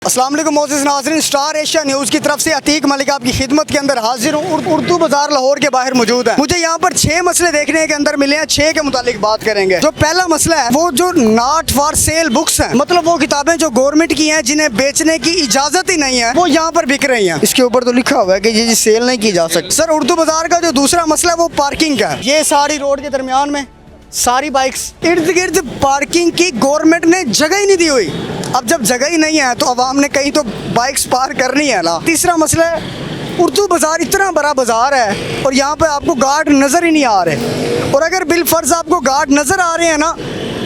अस्सलाम वालेकुम मोअज़्ज़िज़ नाज़रीन, स्टार एशिया न्यूज़ की तरफ से अतीक मलिक आपकी खिदमत के अंदर हाजिर हूँ। उर्दू बाजार लाहौर के बाहर मौजूद है। मुझे यहाँ पर 6 मसले देखने के अंदर मिले हैं। 6 के मुतालिक बात करेंगे। जो पहला मसला है वो जो नॉट फॉर सेल बुक्स हैं, मतलब वो किताबें जो गवर्नमेंट की हैं जिन्हें बेचने की इजाज़त ही नहीं है, वो यहाँ पर बिक रही हैं। इसके ऊपर तो लिखा हुआ है कि ये सेल नहीं की जा सकती। सर, उर्दू बाजार का जो दूसरा मसला है वो पार्किंग का है। ये सारी रोड के दरमियान में सारी बाइक्स इर्द गिर्द पार्किंग की गवर्नमेंट ने जगह ही नहीं दी हुई। अब जब जगह ही नहीं है तो अवाम ने कहीं तो बाइक्स पार करनी है ना। तीसरा मसला है, उर्दू बाज़ार इतना बड़ा बाज़ार है और यहाँ पे आपको गार्ड नज़र ही नहीं आ रहे, और अगर बिल फ़र्ज़ आपको गार्ड नज़र आ रहे हैं ना,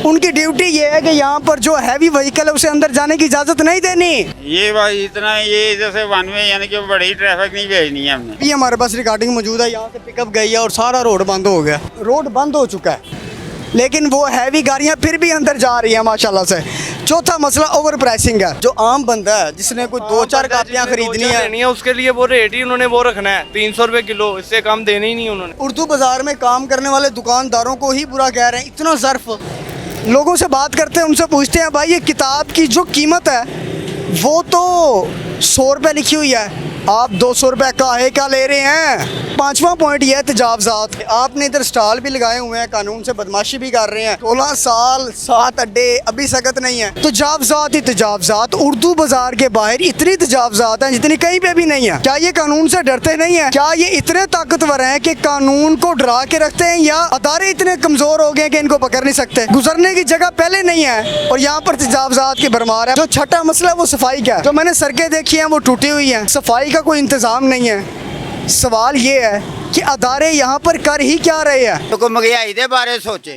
उनकी ड्यूटी ये है कि यहाँ पर जो हैवी व्हीकल है उसे अंदर जाने की इजाज़त नहीं देनी। ये भाई इतना ये जैसे वन वे यानी कि बड़ी ट्रैफिक नहीं भेजनी है हमने। ये हमारे पास रिकॉर्डिंग मौजूद है। यहाँ से पिकअप गई है और सारा रोड बंद हो गया। रोड बंद हो चुका है लेकिन वो हैवी गाड़ियाँ फिर भी अंदर जा रही हैं माशाल्लाह से। चौथा मसला ओवर प्राइसिंग है। जो आम बंदा है जिसने कोई 2-4 कापियाँ खरीदनी है उसके लिए वो रेट ही उन्होंने वो रखना है 300 रुपए किलो, इससे कम देने ही नहीं उन्होंने। उर्दू बाजार में काम करने वाले दुकानदारों को ही बुरा कह रहे हैं। इतना ज़र्फ लोगों से बात करते हैं, उनसे पूछते हैं भाई ये किताब की जो कीमत है वो तो 100 रुपये लिखी हुई है, आप 200 रुपये काहे का ले रहे हैं। 5वां पॉइंट यह है तजावज़ात। आपने इधर स्टॉल भी लगाए हुए हैं, कानून से बदमाशी भी कर रहे हैं। 16 साल 7 अड्डे अभी सख्त नहीं है। तजावज़ात ही तजावज़ात। उर्दू बाजार के बाहर इतनी तजावज़ात हैं जितनी कहीं पे भी नहीं है। क्या ये कानून से डरते नहीं है? क्या ये इतने ताकतवर हैं कि कानून को डरा के रखते हैं, या अदारे इतने कमज़ोर हो गए कि इनको पकड़ नहीं सकते? गुजरने की जगह पहले नहीं है और यहाँ पर तजावज़ात की भरमार है। जो छठा मसला है वो सफाई का है। जो मैंने सड़कें देखी हैं वो टूटी हुई हैं, सफाई का कोई इंतज़ाम नहीं है। सवाल ये है कि अदारे यहाँ पर कर ही क्या रहे हैं? तो महंगाई के बारे सोचे,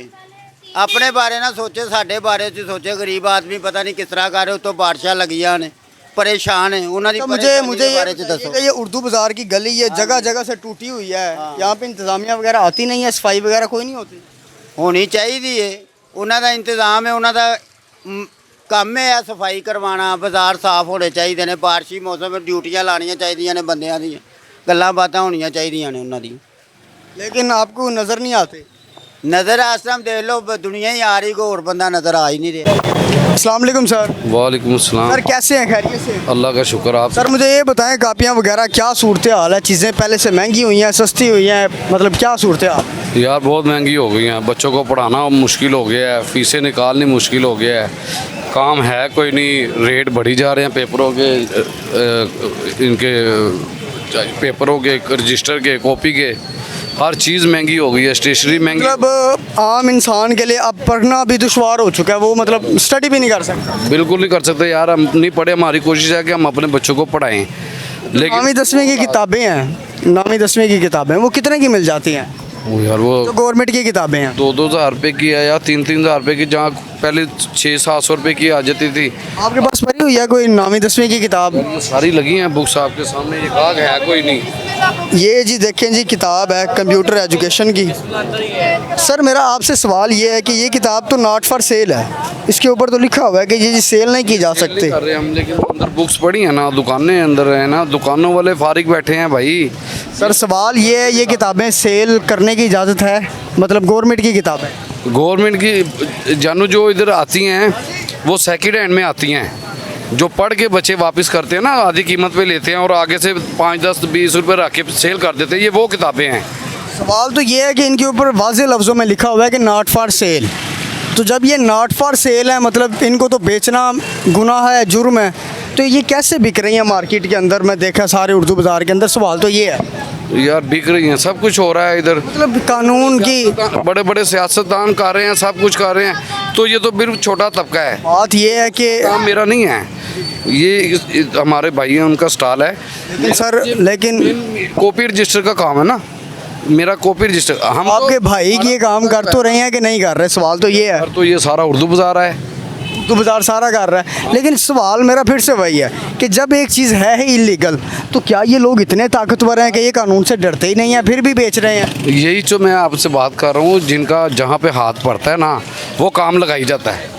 अपने बारे ना सोचे, साढ़े बारे च सोचे। गरीब आदमी पता नहीं किस तरह कर रहे, तो बारिशां लगियां ने, परेशान है। उन्होंने मुझे ये उर्दू बाजार की गली ये जगह जगह से टूटी हुई है। यहाँ पे इंतजामिया वगैरह आती नहीं है, सफाई वगैरह कोई नहीं होती। होनी चाहिए है, उन्होंने इंतजाम है, उन्होंने काम है सफाई करवाना, बाजार साफ होने चाहिए ने। बारिशी मौसम में ड्यूटियां लानियां चाहिए ने, बंदियां दी गल्लां बातां होनियां चाहिए ने उन्होंने। लेकिन आपको नज़र नहीं आते। नज़र इस टाइम देख लो, दुनिया ही आ रही, कोई और बंदा नज़र आ ही नहीं रहा। अस्सलाम वालेकुम सर। वालेकुम अस्सलाम। सर कैसे हैं? खैरियत से? अल्लाह का शुक्र। आप सर मुझे ये बताएं, कापियाँ वगैरह क्या सूरत हाल है? चीज़ें पहले से महंगी हुई हैं, सस्ती हुई हैं, मतलब क्या सूरत हाल? यार बहुत महंगी हो गई हैं, बच्चों को पढ़ाना मुश्किल हो गया है, फीसें निकालनी मुश्किल हो गया है, काम है कोई नहीं, रेट बढ़ी जा रहे हैं पेपरों के, इनके पेपरों के, रजिस्टर के, कॉपी के, हर चीज़ महंगी हो गई है, स्टेशनरी महंगी। मतलब आम इंसान के लिए अब पढ़ना भी दुश्वार हो चुका है, वो मतलब स्टडी भी नहीं कर सकता। बिल्कुल नहीं कर सकते यार, हम नहीं पढ़े। हमारी कोशिश है कि हम अपने बच्चों को पढ़ाएं, लेकिन 9वीं 10वीं की किताबें हैं, 9वीं 10वीं की किताबें वो कितने की मिल जाती हैं? वो यार वो जो गवर्नमेंट की किताबें हैं 2-2 हज़ार रुपये की है या 3-3 हज़ार रुपये की, जहाँ पहले 600-700 रुपये की आ जाती थी। आपके पास पड़ी हुई है कोई 9वीं 10वीं की किताब? सारी लगी हैं बुक्स आपके सामने, ये काग है कोई नहीं। ये जी देखें जी, किताब है कंप्यूटर एजुकेशन की। सर मेरा आपसे सवाल ये है कि ये किताब तो नॉट फॉर सेल है, इसके ऊपर तो लिखा हुआ है कि ये सेल नहीं की जा सकती। कर रहे हम, लेकिन अंदर बुक्स पड़ी हैं ना, दुकानें अंदर है ना, दुकानों वाले फारिग बैठे हैं भाई। सर सवाल ये है, ये किताबें सेल करने की इजाज़त है? मतलब गवर्नमेंट की किताबें, गवर्नमेंट की जानू जो इधर आती हैं वो सेकंड हैंड में आती हैं, जो पढ़ के बच्चे वापस करते हैं ना, आधी कीमत पे लेते हैं और आगे से 5-10-20 रुपये रख के सेल कर देते हैं, ये वो किताबें हैं। सवाल तो ये है कि इनके ऊपर वाज़े लफ्ज़ों में लिखा हुआ है कि नॉट फॉर सेल। तो जब ये नॉट फॉर सेल है, मतलब इनको तो बेचना गुनाह है, जुर्म है, तो ये कैसे बिक रही हैं मार्केट के अंदर? मैं देखा सारे उर्दू बाज़ार के अंदर। सवाल तो ये है यार, बिक रही हैं, सब कुछ हो रहा है इधर, मतलब कानून की बड़े बड़े सियासतदान कर रहे हैं, सब कुछ कर रहे हैं, तो ये तो बिल्कुल छोटा तबका है। बात ये है कि काम मेरा नहीं है, ये हमारे भाई हैं, उनका स्टॉल है। लेकिन कॉपी रजिस्टर का काम है ना, मेरा कॉपी रजिस्टर। हम आपके भाई की ये काम कर तो रहे हैं कि नहीं कर रहे? सवाल तो ये है। तो ये सारा उर्दू बाजार है, उर्दू बाजार सारा कर रहा है, लेकिन सवाल मेरा फिर से वही है कि जब एक चीज़ है इलीगल, तो क्या ये लोग इतने ताकतवर हैं कि ये कानून से डरते ही नहीं हैं, फिर भी बेच रहे हैं? यही जो मैं आपसे बात कर रहा हूँ, जिनका जहाँ पे हाथ पड़ता है ना, वो काम लगाई जाता है,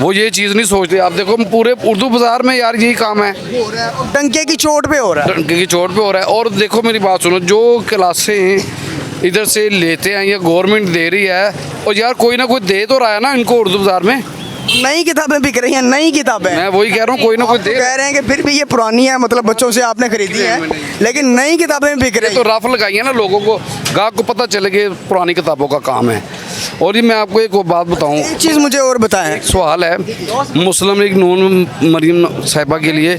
वो ये चीज़ नहीं सोचते। आप देखो पूरे उर्दू बाजार में यार यही काम है, हो रहा है, डंके की चोट पे हो रहा है, डंके की चोट पे हो रहा है। और देखो मेरी बात सुनो, जो क्लासें इधर से लेते हैं या गवर्नमेंट दे रही है, और यार कोई ना कोई दे तो रहा है ना इनको उर्दू बाजार में। नई किताबें बिक रही हैं, नई किताबें। मैं वही कह रहा हूँ, कोई ना कोई दे। कह रहे हैं कि फिर भी ये पुरानी है, मतलब बच्चों से आपने खरीदी है, लेकिन नई किताबें बिक रही तो हैं। रफ लगाई है ना, लोगों को गाहक को पता चले कि पुरानी किताबों का काम है। और ये मैं आपको एक और बात बताऊं, एक चीज़ मुझे और बताएं। सवाल है मुस्लिम लीग नून मरीम साहिबा के लिए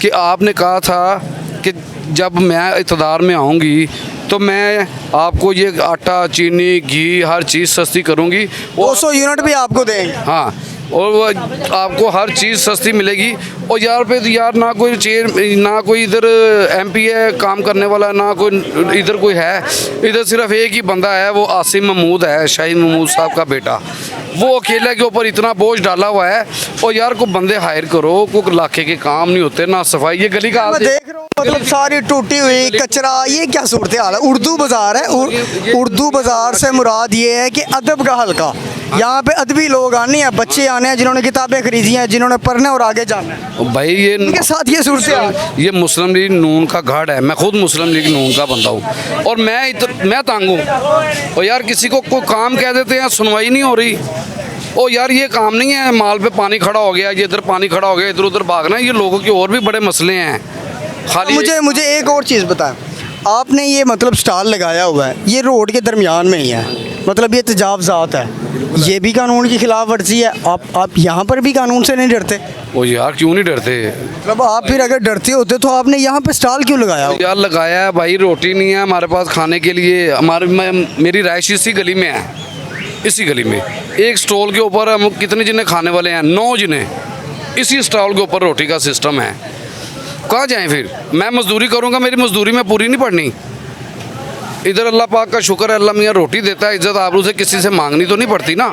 कि आपने कहा था कि जब मैं इक़्तिदार में आऊँगी तो मैं आपको ये आटा, चीनी, घी हर चीज़ सस्ती करूँगी। 200 यूनिट भी आपको देंगे। हाँ, और वो आपको हर चीज़ सस्ती मिलेगी। और यार पे तो यार ना कोई ना कोई इधर MP है काम करने वाला, ना कोई इधर कोई है। इधर सिर्फ एक ही बंदा है, वो आसिम महमूद है, शाहीन महमूद साहब का बेटा। वो अकेले के ऊपर इतना बोझ डाला हुआ है। और यार को बंदे हायर करो, कोई इलाके के काम नहीं होते, ना सफाई। ये गली का मैं देख रहा हूँ मतलब सारी टूटी हुई कचरा, ये क्या सूरत हाल है। उर्दू बाज़ार है, उर्दू बाज़ार से मुराद ये है कि अदब का हल्का। यहाँ पे अदबी लोग आने हैं, बच्चे आने हैं जिन्होंने किताबें खरीदी हैं, जिन्होंने पढ़ना और आगे जाना है। भाई ये उनके साथ ये सूरत हाल। ये मुस्लिम लीग नून का गढ़ है। मैं खुद मुस्लिम लीग नून का बंदा हूँ और मैं तंग हूँ। और यार किसी को कोई काम कह देते हैं, सुनवाई नहीं हो रही। ओ यार ये काम नहीं है, माल पे पानी खड़ा हो गया, ये इधर पानी खड़ा हो गया, इधर उधर भागना। ये लोगों के और भी बड़े मसले हैं। खाली मुझे एक और चीज़ बताएं, आपने ये मतलब स्टॉल लगाया हुआ है, ये रोड के दरमियान में ही है, मतलब ये तजावज़ात है, ये भी कानून की खिलाफ वर्जी है। आप यहाँ पर भी कानून से नहीं डरते? ओ यार क्यों नहीं डरते? मतलब आप फिर अगर डरते होते तो आपने यहाँ पे स्टॉल क्यों लगाया? यार लगाया है भाई, रोटी नहीं है हमारे पास खाने के लिए। मेरी राइश इसी गली में है, इसी गली में एक स्टॉल के ऊपर हम कितने जिन्हें खाने वाले हैं, 9 जिन्हें। इसी स्टॉल के ऊपर रोटी का सिस्टम है। कहाँ जाएं फिर? मैं मजदूरी करूँगा, मेरी मजदूरी में पूरी नहीं पड़नी। इधर अल्लाह पाक का शुक्र है, अल्लाह मियाँ रोटी देता है, इज़्ज़त आबरू से किसी से मांगनी तो नहीं पड़ती ना,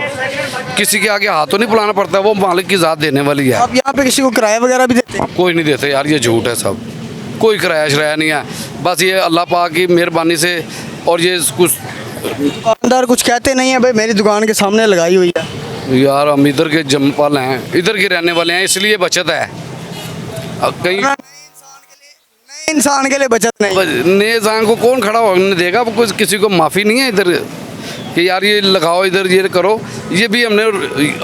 किसी के आगे हाथ तो नहीं फुलाना पड़ता, वो मालिक की ज़ात देने वाली है। आप यहाँ पे किसी को किराया वगैरह भी देते हैं? कोई नहीं देते यार, ये झूठ है सब। कोई किराया शराया नहीं है, बस ये अल्लाह पाक की मेहरबानी से। और ये कुछ दुकानदार कुछ कहते नहीं है भाई मेरी दुकान के सामने लगाई हुई है? यार हम इधर के जमपाल हैं, इधर के रहने वाले हैं, इसलिए बचत है। कहीं नए इंसान के लिए बचत नहीं। नए इंसान को कौन खड़ा होने देगा? कुछ किसी को माफ़ी नहीं है इधर कि यार ये लगाओ, इधर ये करो। ये भी हमने,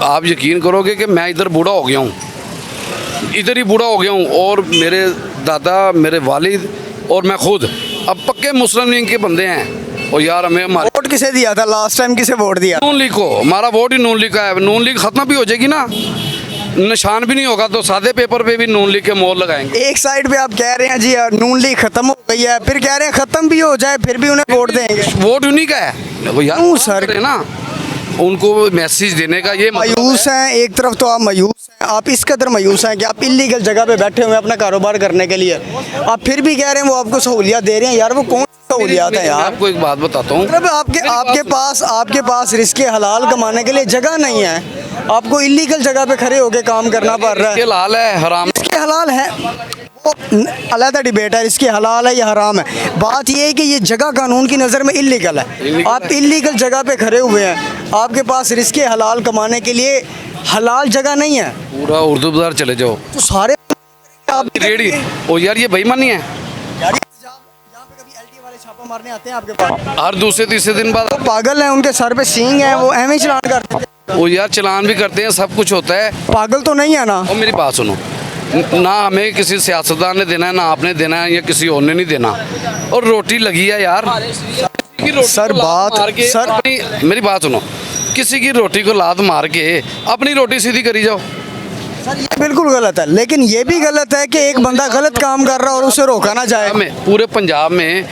आप यकीन करोगे कि मैं इधर बूढ़ा हो गया हूँ, इधर ही बूढ़ा हो गया हूँ। और मेरे दादा, मेरे वालिद और मैं खुद अब पक्के मुस्लिम लीग के बंदे हैं। और यार हमें वोट किसे दिया था लास्ट टाइम? किसे वोट दिया? नून लीग को। हमारा वोट ही नून लीग का है। नून लीग ख़त्म भी हो जाएगी ना, निशान भी नहीं होगा, तो सादे पेपर पे भी नून लीग के मोहर लगाएंगे। एक साइड पे आप कह रहे हैं जी नून लीग खत्म हो गई है, फिर कह रहे हैं खत्म भी हो जाए फिर भी उन्हें वोट देंगे। वोट उन्हीं का है यार। क्यों सर? है ना, उनको मैसेज देने का ये मायूस हैं। एक तरफ तो आप मायूस हैं, आप इस कदर मायूस हैं कि आप इलीगल जगह पे बैठे हुए हैं अपना कारोबार करने के लिए, आप फिर भी कह रहे हैं वो आपको सहूलियत दे रहे हैं। यार वो कौन सी सहूलियत है मैं यार? आपको एक बात बताता हूँ, मतलब आपके पास रिस्क हलाल कमाने के लिए जगह नहीं है, आपको इलीगल जगह पे खड़े होकर काम करना पड़ रहा है। ये लाल है हराम। इसके हलाल है, वो अलग डिबेट है, इसके हलाल है या हराम है। बात ये है कि ये जगह कानून की नज़र में इलीगल है। आप इलीगल जगह पे खड़े हुए हैं, आपके पास रिस्क हलाल कमाने के लिए हलाल जगह नहीं है। पूरा उर्दू बाजार चले जाओ तो सारे आप रेडी। ओ यार ये बेईमानी है। यहाँ पे कभी LT वाले छापा मारने आते हैं आपके पास? हर दूसरे तीसरे दिन बाद। पागल हैं, उनके सर पे सींग है, वो एवं ही चलान करते हैं। वो यार चलान भी करते हैं, सब कुछ होता है। पागल तो नहीं है ना? और मेरी बात सुनो, ना हमें किसी सियासतदान ने देना है, ना आपने देना है, या किसी और ने नहीं देना। और रोटी लगी है यार। सर मेरी बात सुनो, किसी की रोटी को लात मार के अपनी रोटी सीधी करी जाओ। सर ये बिल्कुल गलत है, लेकिन ये भी गलत है कि एक बंदा गलत काम कर रहा है और उसे रोका ना जाए। में पूरे पंजाब में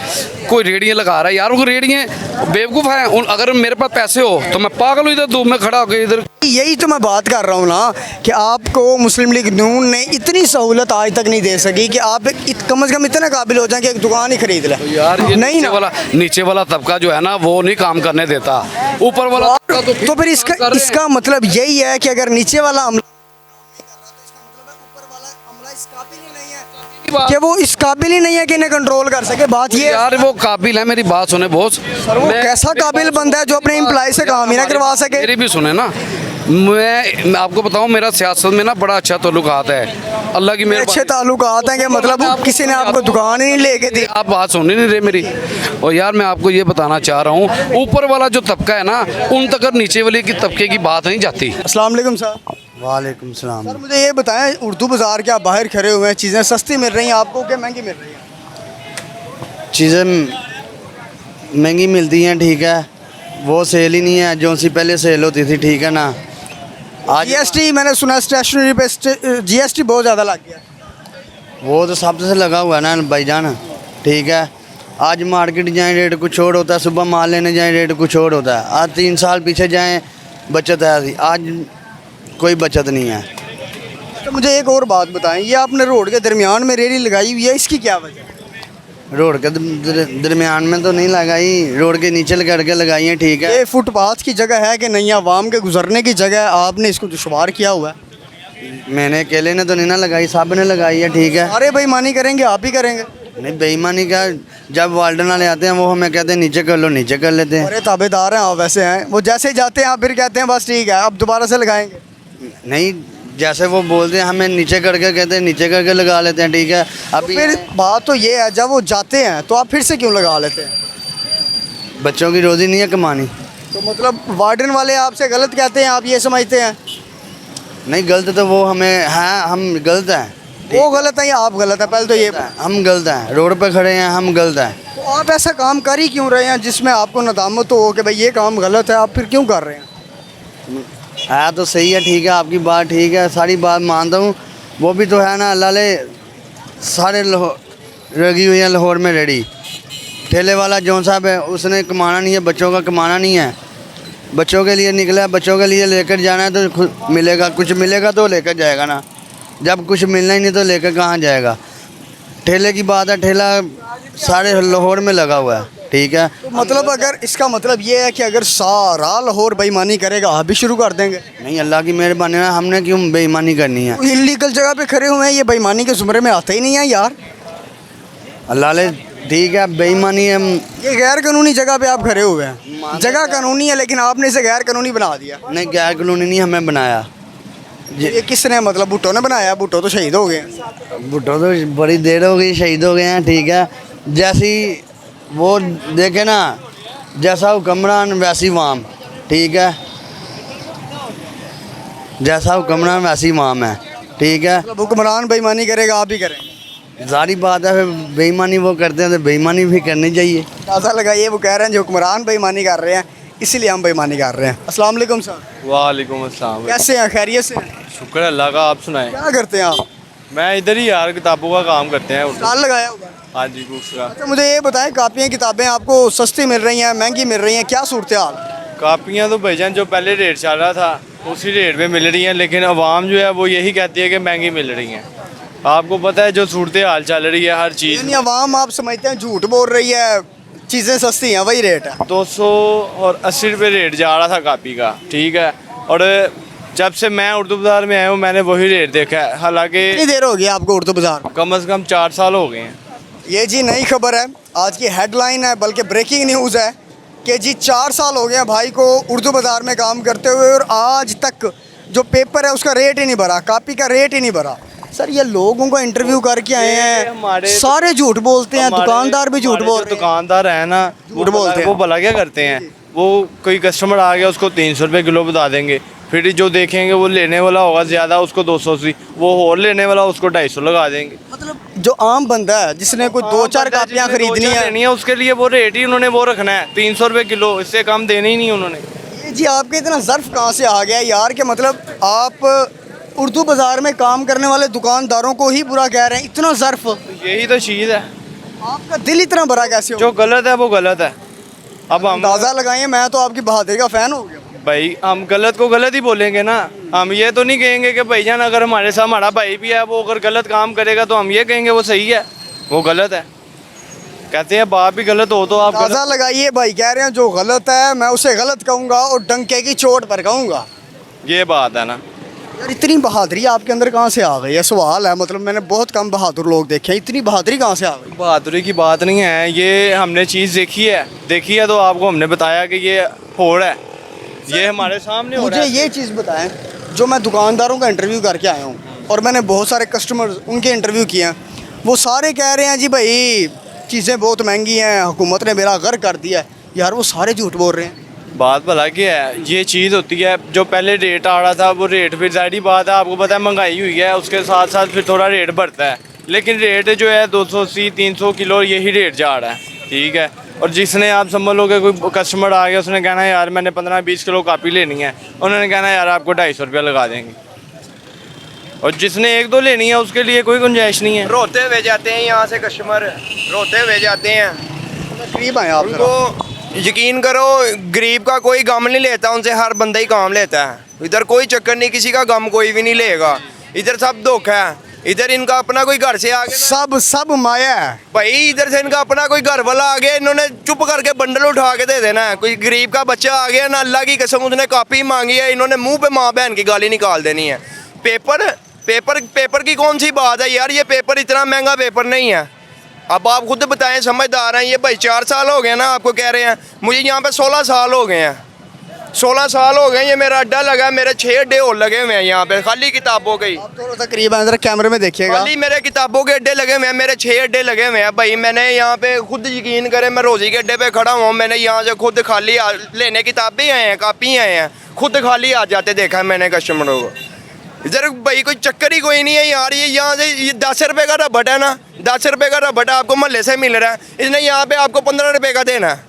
कोई रेडियाँ लगा रहा है यार, वो रेडियाँ बेवकूफ़ हैं। अगर मेरे पास पैसे हो तो मैं पागल हूँ इधर धूप में खड़ा होकर इधर। यही तो मैं बात कर रहा हूँ ना कि आपको मुस्लिम लीग नून ने इतनी सहूलत आज तक नहीं दे सकी कि आप कम से कम इतने काबिल हो जाएं कि एक दुकान ही खरीद लें। यार ये नहीं नीचे वाला तबका जो है ना वो नहीं काम करने देता, ऊपर वाला तो फिर इसका मतलब यही है कि अगर नीचे वाला कि वो इस काबिल ही नहीं है कि इन्हें कंट्रोल कर सके। बात ये यार वो काबिल है, मेरी बात सुने बॉस। वो कैसा काबिल बंदा है जो अपने एम्प्लॉय से काम ही ना करवा सके? मेरी भी सुने ना, मैं आपको बताऊं मेरा सियासत में ना बड़ा अच्छा ताल्लुकात है, अल्लाह की मेहरबानी। अच्छे ताल्लुकात हैं कि मतलब किसी ने आपको दुकान ही नहीं लेके दी? आप बात सुन ही नहीं रहे मेरी। और यार मैं आपको ये बताना चाह रहा हूँ, ऊपर वाला जो तबका है ना उन तक नीचे वाले की तबके की बात नहीं जाती। अस्सलाम वालेकुम साहब। वालेकुम सलाम। सर मुझे ये बताएं, उर्दू बाज़ार के आप बाहर खड़े हुए हैं, चीज़ें सस्ती मिल रही हैं आपको कि महंगी मिल रही हैं? चीज़ें महंगी मिलती हैं, ठीक है, वो सेल ही नहीं है जो सी पहले सेल होती थी, ठीक है ना। आज जीएसटी मैंने सुना स्टेशनरी पे जीएसटी बहुत ज़्यादा लग गया। वो तो सबसे लगा हुआ है ना भाईजान, ठीक है। आज मार्केट जाएं रेट कुछ और होता है, सुबह माल लेने जाएं रेट कुछ और होता है। आज 3 साल पीछे जाएं बचत है, आज कोई बचत नहीं है। तो मुझे एक और बात बताएं, ये आपने रोड के दरमियान में रेहड़ी लगाई हुई है, इसकी क्या वजह है? रोड के दरमियान में तो नहीं लगाई, रोड के नीचे करके लगाई है, ठीक है। ये फुटपाथ की जगह है कि नहीं, आवाम के गुजरने की जगह है, आपने इसको दुश्वार किया हुआ है? मैंने अकेले ने तो नहीं ना लगाई, सब ने लगाई है, ठीक है। अरे बेईमानी करेंगे, आप ही करेंगे। नहीं बेईमानी का, जब वार्डन वाले आते हैं वो हमें कहते हैं नीचे कर लो, नीचे कर लेते हैं। अरे ताबेदार हैं आप, वैसे हैं वो, जैसे ही जाते हैं आप फिर कहते हैं बस ठीक है अब दोबारा से लगाएंगे। नहीं, जैसे वो बोलते हैं हमें नीचे करके कहते हैं नीचे करके लगा लेते हैं, ठीक है। तो अभी फिर बात तो ये है, जब वो जाते हैं तो आप फिर से क्यों लगा लेते हैं? बच्चों की रोज़ी नहीं है कमानी। तो मतलब वार्डन वाले आपसे गलत कहते हैं, आप ये समझते हैं? नहीं गलत तो वो हमें है, हम गलत हैं। वो गलत है या आप गलत है? पहले तो ये हम गलत हैं, रोड पे खड़े हैं, हम गलत हैं। तो आप ऐसा काम कर ही क्यों रहे हैं जिसमें आपको नदामत हो कि भाई ये काम गलत है, आप फिर क्यों कर रहे हैं? है तो सही है, ठीक है, आपकी बात ठीक है, सारी बात मानता हूँ। वो भी तो है ना, लाले सारे लगी हुई है लाहौर में रेडी। ठेले वाला जौन साहब है उसने कमाना नहीं है, बच्चों का कमाना नहीं है, बच्चों के लिए निकला है, बच्चों के लिए लेकर जाना है तो मिलेगा, कुछ मिलेगा तो लेकर जाएगा ना। जब कुछ मिलना ही नहीं तो लेकर कहाँ जाएगा। ठेले की बात है, ठेला सारे लाहौर में लगा हुआ है, ठीक है। तो मतलब अगर इसका मतलब ये है कि अगर सारा लाहौर बेईमानी करेगा आप भी शुरू कर देंगे? नहीं, अल्लाह की मेहरबानी है, हमने क्यों बेईमानी करनी है। इलीगल जगह पे खड़े हुए हैं, ये बेईमानी के जुमरे में आते ही नहीं है यार। अल्लाह ले, ठीक है, बेईमानी है। ये गैर कानूनी जगह पे आप खड़े हुए हैं, जगह कानूनी है लेकिन आपने इसे गैर कानूनी बना दिया। नहीं, गैर कानूनी नहीं, हमें बनाया। ये किसने, मतलब भुट्टो ने बनाया? भुट्टो तो शहीद हो गए। भुट्टो तो बड़ी देर हो गई, शहीद हो गए हैं, ठीक है। जैसी वो देखे ना, जैसा हुक्मरान वैसी वाम, ठीक है, जैसा हुक्मरान वैसी वाम है, ठीक है। मतलब हुक्मरान बेईमानी करेगा आप ही करेंगे? सारी बात है, फिर बेईमानी वो करते हैं तो बेईमानी भी करनी चाहिए। ऐसा लगाइए, वो कह रहे हैं जो हुक्मरान बेईमानी कर रहे हैं इसीलिए हम बेईमानी कर रहे हैं। अस्सलाम वालेकुम सर। वालेकुम अस्सलाम। कैसे हैं, खैरियत से हैं? शुक्र है अल्लाह का, आप सुनाएं। क्या करते हैं आप? मैं इधर ही यार किताबों का काम करते हैं। स्टॉल लगाया हुआ है? हाँ जी, बुक्स का। अच्छा मुझे ये बताएं, कापियाँ किताबें आपको सस्ती मिल रही हैं, महंगी मिल रही हैं, क्या सूरत हाल? कापियाँ तो भाईजान जो पहले रेट चल रहा था उसी रेट पे मिल रही हैं, लेकिन आवाम जो है वो यही कहती है कि महंगी मिल रही हैं। आपको पता है जो सूरत हाल चल रही है हर चीज़। यानी अवाम आप समझते हैं झूठ बोल रही है, चीज़ें सस्ती हैं, वही रेट है? 280 रुपये रेट जा रहा था कापी का, ठीक है। और जब से मैं उर्दू बाज़ार में आया हूँ मैंने वही रेट देखा है, हालांकि कितनी देर हो गई आपको उर्दू बाज़ार? कम से कम 4 साल हो गए हैं। ये जी नई खबर है, आज की हेडलाइन है, बल्कि ब्रेकिंग न्यूज़ है कि जी 4 साल हो गए हैं भाई को उर्दू बाज़ार में काम करते हुए और आज तक जो पेपर है उसका रेट ही नहीं भरा, कापी का रेट ही नहीं भरा। सर ये लोगों को इंटरव्यू करके आए हैं, सारे झूठ बोलते हैं, दुकानदार भी झूठ बोलते हैं। दुकानदार है ना, झूठ बोलते हैं। वो भला क्या करते हैं, वो कोई कस्टमर आ गया उसको 300 रुपये किलो बता देंगे, फिर जो देखेंगे वो लेने वाला होगा ज़्यादा उसको 280, वो और लेने वाला उसको 250 लगा देंगे। मतलब जो आम बंदा है जिसने कोई 2-4 कापियाँ खरीदनी है उसके लिए वो रेट ही उन्होंने वो रखना है 300 रुपये किलो, इससे कम देने ही नहीं उन्होंने। ये जी आपके इतना ज़र्फ कहाँ से आ गया यार, कि मतलब आप उर्दू बाज़ार में काम करने वाले दुकानदारों को ही बुरा कह रहे हैं, इतना ज़र्फ? यही तो चीज़ है, आपका दिल इतना बड़ा कैसे हो? जो गलत है वो गलत है। अब हम अंदाज़ा लगाइए, मैं तो आपकी बहादुरी का फ़ैन हो गया। भाई हम गलत को गलत ही बोलेंगे ना, हम ये तो नहीं कहेंगे कि भाईजान अगर हमारे साथ हमारा भाई भी है वो अगर गलत काम करेगा तो हम ये कहेंगे वो सही है, वो गलत है। कहते हैं बाप भी गलत हो तो आप अंदाज़ा लगाइए, भाई कह रहे हैं जो गलत है मैं उसे गलत कहूँगा और डंके की चोट पर कहूँगा। ये बात है ना यार, इतनी बहादुरी आपके अंदर कहाँ से आ गई है? सवाल है, मतलब मैंने बहुत कम बहादुर लोग देखे हैं, इतनी बहादुरी कहाँ से आ गई? बहादुरी की बात नहीं है, ये हमने चीज़ देखी है तो आपको हमने बताया कि ये हो रहा है, ये हमारे सामने हो रहा मुझे है। ये चीज़ बताएं, जो मैं दुकानदारों का इंटरव्यू करके आया हूँ और मैंने बहुत सारे कस्टमर उनके इंटरव्यू किए हैं, वो सारे कह रहे हैं जी भाई चीज़ें बहुत महंगी हैं, हुकूमत ने मेरा घर कर दिया है। यार वो सारे झूठ बोल रहे हैं, बात भला क्या है, ये चीज़ होती है जो पहले रेट आ रहा था वो रेट फिर ज़ाहिर बात है, आपको पता है महंगाई हुई है, उसके साथ साथ फिर थोड़ा रेट बढ़ता है, लेकिन रेट जो है 280 300 किलो यही रेट जा रहा है, ठीक है। और जिसने आप समझ लो कि कोई कस्टमर आ गया, उसने कहना यार मैंने 15-20 किलो कापी लेनी है, उन्होंने कहना यार आपको 250 रुपया लगा देंगे, और जिसने 1-2 लेनी है उसके लिए कोई गुंजाइश नहीं है। रोते हुए जाते हैं यहाँ से कस्टमर, रोते हुए जाते हैं। करीब आए आप जरा। उनको यकीन करो गरीब का कोई गम नहीं लेता, उनसे हर बंदा ही काम लेता है। इधर कोई चक्कर नहीं, किसी का गम कोई भी नहीं लेगा, इधर सब धोखा है। इधर इनका अपना कोई घर से आ गया, सब माया है भाई इधर से इनका अपना कोई घर वाला आ गया, इन्होंने चुप करके बंडल उठा के दे देना है। कोई गरीब का बच्चा आ गया ना, अल्लाह की कसम उसने कॉपी मांगी है, इन्होंने मुंह पे माँ बहन की गाली निकाल देनी है। पेपर की कौन सी बात है यार, ये पेपर इतना महंगा पेपर नहीं है। अब आप खुद बताएं, समझदार हैं ये भाई। 4 साल हो गए ना आपको कह रहे हैं, मुझे यहाँ पे 16 साल हो गए हैं, 16 साल हो गए। ये मेरा अड्डा लगा है, मेरे 6 अड्डे और लगे हुए हैं यहाँ पे, खाली किताबों के ही। आप थोड़ा सा करीब आए, जरा कैमरे में देखिएगा। खाली मेरे किताबों के अड्डे लगे हुए हैं, मेरे 6 अड्डे लगे हुए हैं भाई। मैंने यहाँ पे खुद यकीन करें, मैं रोज़ी के अड्डे पे खड़ा हुआ हूँ, मैंने यहाँ से खुद खाली लेने किताबें आए हैं, कापी आए हैं, खुद खाली आ जाते देखा है मैंने कस्टमरों को। इधर भाई कोई चक्कर ही कोई नहीं है यार। ये यहाँ से ये 10 रुपये का रबड़ है ना, 10 रुपये का रबड़ आपको महल्ले से मिल रहा है, इसने यहाँ पे आपको 15 रुपये का देना है।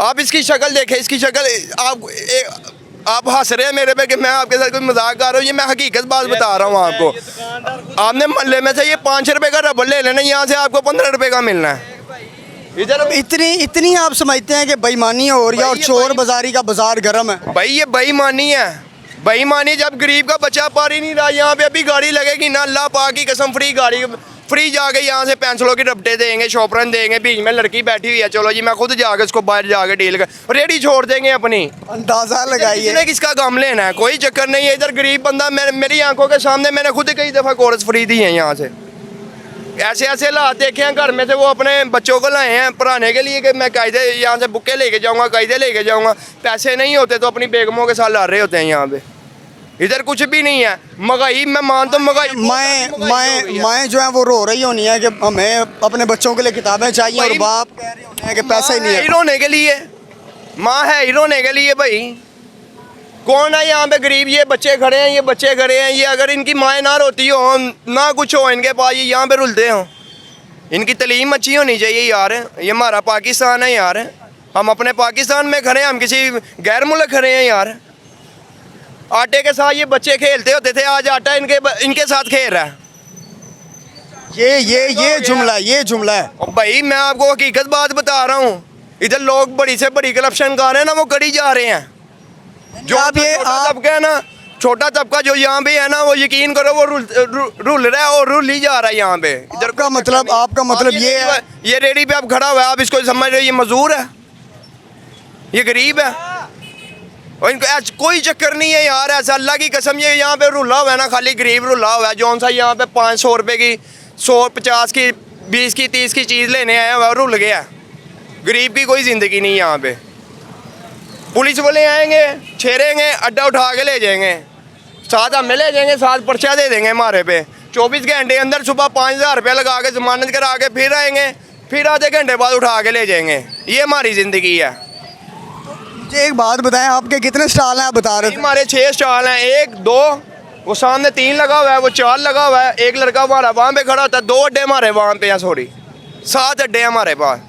आप इसकी शक्ल देखें, इसकी शक्ल, आप हंस रहे हैं मेरे पे कि मैं आपके साथ कोई मजाक कर रहा हूँ, ये मैं हकीकत बात बता रहा हूँ आपको। आपने महल्ले में से ये 5 रुपये का रबड़ ले लेना, यहाँ से आपको 15 रुपये का मिलना है। इधर इतनी आप समझते हैं कि बेईमानी हो रही है और चोर बाजारी का बाजार गर्म है? भाई ये बेईमानी है, बेईमानी। जब गरीब का बच्चा पा ही नहीं रहा, यहाँ पे अभी गाड़ी लगेगी ना, अल्लाह पाक की कसम, फ्री गाड़ी, फ्री जाके यहाँ से पेंसिलों की रपटे देंगे, शॉपरन देंगे, बीच में लड़की बैठी हुई है, चलो जी मैं खुद जाके उसको बाहर जाके डील कर रेडी छोड़ देंगे अपनी। अंदाजा लगाइए इसने किसका गम लेना है, कोई चक्कर नहीं है। इधर गरीब बंदा, मेरी आंखों के सामने मैंने खुद कई दफ़ा कोर्स फ्री दी है यहाँ से। ऐसे ऐसे हालात देखे हैं, घर में से वो अपने बच्चों को लाए हैं पढ़ाने के लिए कि मैं कायदे यहाँ से बुकें लेके जाऊँगा, कायदे लेके जाऊँगा। पैसे नहीं होते तो अपनी बेगमों के साथ लड़ रहे होते हैं यहाँ पे। इधर कुछ भी नहीं है। महंगाई मैं मानता हूँ, महंगाई माएँ जो है वो रो रही होनी है कि हमें अपने बच्चों के लिए किताबें चाहिए, और बाप कह रहे होने हैं कि पैसा ही नहीं है। रोने के लिए माँ है, रोने के लिए भाई कौन है यहाँ पे गरीब? ये बच्चे खड़े हैं, ये बच्चे खड़े हैं, ये अगर इनकी माएँ ना रोती हो, ना कुछ हो इनके पास, ये यहाँ पे रुलते हो। इनकी तलीम अच्छी होनी चाहिए यार। ये हमारा पाकिस्तान है यार, हम अपने पाकिस्तान में खड़े हैं, हम किसी गैर मुल्क खड़े हैं यार। आटे के साथ ये बच्चे खेलते होते थे, आज आटा इनके साथ खेल रहा है। ये जुमला है। और भाई मैं आपको हकीकत बात बता रहा हूँ, इधर लोग बड़ी से बड़ी करप्शन कर रहे हैं ना, वो करी जा रहे हैं। जो आप ये तबका है ना, छोटा तबका जो यहाँ पे है ना, वो यकीन करो वो रुल रहा है और रुल ही जा रहा है यहाँ पे। इधर आपका मतलब ये है, ये रेडी पे आप खड़ा हुआ है, आप इसको समझ रहे हो ये मजदूर है, ये गरीब है, और इनको कोई चक्कर नहीं है यार। ऐसा अल्लाह की कसम, ये यहाँ पे रुला हुआ है ना, खाली गरीब रुला हुआ है। जौन सा यहाँ पे 500 रुपये की, 150 की, 20 की, 30 की चीज़ लेने आया हुआ रुल गया। गरीब की कोई ज़िंदगी नहीं यहाँ पे। पुलिस वाले आएंगे, छेड़ेंगे, अड्डा उठा के ले जाएंगे, साथ हमें ले जाएंगे, साथ पर्चा दे देंगे हमारे पे। 24 घंटे अंदर सुबह 5000 रुपया लगा के जमानत करा के फिर आएंगे, फिर आधे घंटे बाद उठा के ले जाएंगे। ये हमारी ज़िंदगी है। मुझे एक बात बताएं, आपके कितने स्टॉल हैं? आप बता रहे थे हमारे 6 स्टॉल हैं, 1 2 वो सामने 3 लगा हुआ है, वो 4 लगा हुआ है, एक लड़का हमारा वहाँ पे खड़ा होता है। 2 अड्डे हमारे वहाँ पे हैं, सॉरी 7 अड्डे हैं हमारे पास।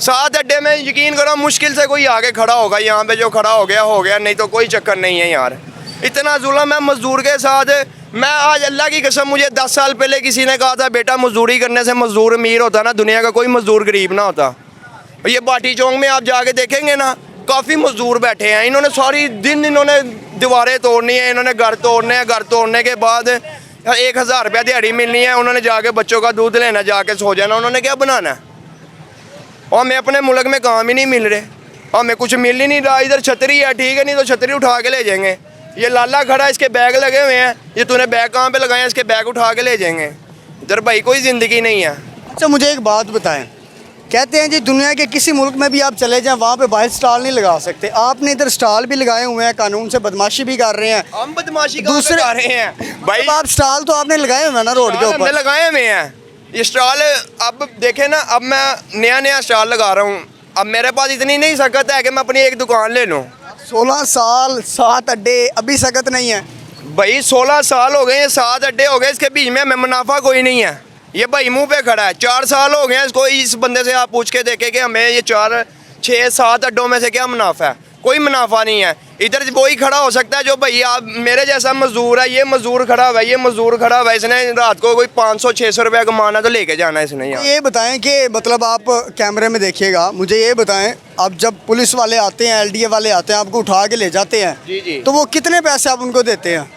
7 अड्डे में यकीन करो मुश्किल से कोई आगे खड़ा होगा यहाँ पे, जो खड़ा हो गया, नहीं तो कोई चक्कर नहीं है यार। इतना जुल्म है मजदूर के साथ। मैं आज अल्लाह की कसम, मुझे 10 साल पहले किसी ने कहा था बेटा मजदूरी करने से मजदूर अमीर होता ना, दुनिया का कोई मजदूर गरीब ना होता। ये बाटी चौक में आप जाके देखेंगे ना, काफ़ी मजदूर बैठे हैं। इन्होंने सारी दिन इन्होंने दीवारें तोड़नी है, इन्होंने घर तोड़ने हैं, घर तोड़ने के बाद 1000 रुपया दिहाड़ी मिलनी है, उन्होंने जाके बच्चों का दूध लेना, जाके सो जाना। उन्होंने क्या बनाना है? और हमें अपने मुल्क में काम ही नहीं मिल रहे, हमें कुछ मिल ही नहीं रहा। इधर छतरी है, ठीक है, नहीं तो छतरी उठा के ले जाएंगे। ये लाला खड़ा है, इसके बैग लगे हुए हैं, ये तूने बैग कहाँ पे लगाए हैं? इसके बैग उठा के ले जाएंगे। इधर भाई कोई ज़िंदगी नहीं है। अच्छा मुझे एक बात बताएं, कहते हैं जी दुनिया के किसी मुल्क में भी आप चले जाएं, वहाँ पे बाहर स्टॉल नहीं लगा सकते। आपने इधर स्टॉल भी लगाए हुए हैं, कानून से बदमाशी भी कर रहे हैं। हम बदमाशी दूसरे कर रहे हैं भाई। आप स्टॉल तो आपने लगाए हुए हैं ना रोड के ऊपर? हमने लगाए हुए हैं ये स्टॉल। अब देखे ना, अब मैं नया स्टॉल लगा रहा हूँ अब मेरे पास इतनी नहीं सकत है कि मैं अपनी एक दुकान ले लूँ। 16 साल 7 अड्डे, अभी सकत नहीं है। भाई 16 साल हो गए, 7 अड्डे हो गए, इसके बीच में हमें मुनाफा कोई नहीं है। ये भाई मुंह पे खड़ा है, 4 साल हो गए इसको। इस बंदे से आप पूछ के देखें कि हमें ये 4 6 7 अड्डों में से क्या मुनाफा है, कोई मुनाफा नहीं है। इधर वही खड़ा हो सकता है जो भाई आप मेरे जैसा मजदूर है। ये मजदूर खड़ा हुआ है, ये मजदूर खड़ा हुआ है, इसने रात को कोई 500-600 रुपया कमाना तो लेके जाना है इसने यहाँ। ये बताएं कि मतलब आप कैमरे में देखिएगा, मुझे ये बताएं, अब जब पुलिस वाले आते हैं, एलडीए वाले आते हैं, आपको उठा के ले जाते हैं, जी जी। तो वो कितने पैसे आप उनको देते हैं?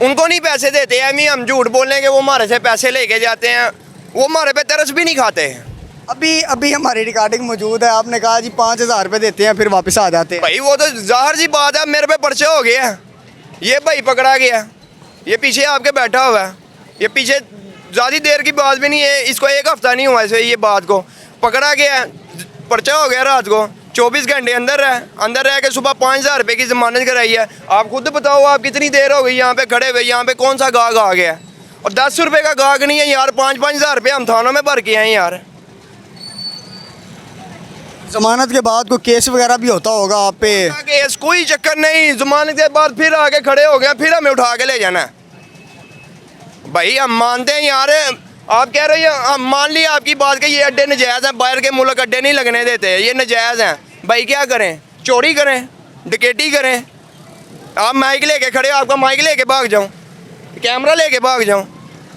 उनको नहीं पैसे देते हैं, हम झूठ बोलने के वो हमारे से पैसे लेके जाते हैं, वो हमारे पे तरस भी नहीं खाते हैं। अभी हमारी रिकॉर्डिंग मौजूद है, आपने कहा जी 5,000 रुपये देते हैं फिर वापस आ जाते हैं। भाई वो तो जाहिर सी बात है, मेरे पे पर्चा हो गया है। ये भाई पकड़ा गया, ये पीछे आपके बैठा हुआ है, ये पीछे ज़्यादा देर की बात भी नहीं है, इसको 1 हफ्ता नहीं हुआ इसे ये बात को पकड़ा गया है, पर्चा हो गया रात को, 24 घंटे अंदर रह के सुबह 5,000 रुपये की जमानत कराई है। आप खुद बताओ, आप कितनी देर हो गई यहाँ पे खड़े हुए, यहाँ पे कौन सा गाहक आ गया? और 10 रुपये का गाहक नहीं है यार, 5-5 हज़ार रुपये हम थानों में भर के आए यार। जमानत के बाद कोई केस वगैरह भी होता होगा आप पे? केस कोई चक्कर नहीं, जमानत के बाद फिर आके खड़े हो गए, फिर हमें उठा के ले जाना है। भाई हम मानते हैं यार, आप कह रहे हैं, हम मान लिया आपकी बात कि ये अड्डे नजायज़ हैं, बाहर के मुल्क अड्डे नहीं लगने देते, ये नजायज़ हैं। भाई क्या करें? चोरी करें, डकैती करें? आप माइक लेके खड़े हो, आपका माइक लेके भाग जाऊँ, कैमरा लेके भाग जाऊँ,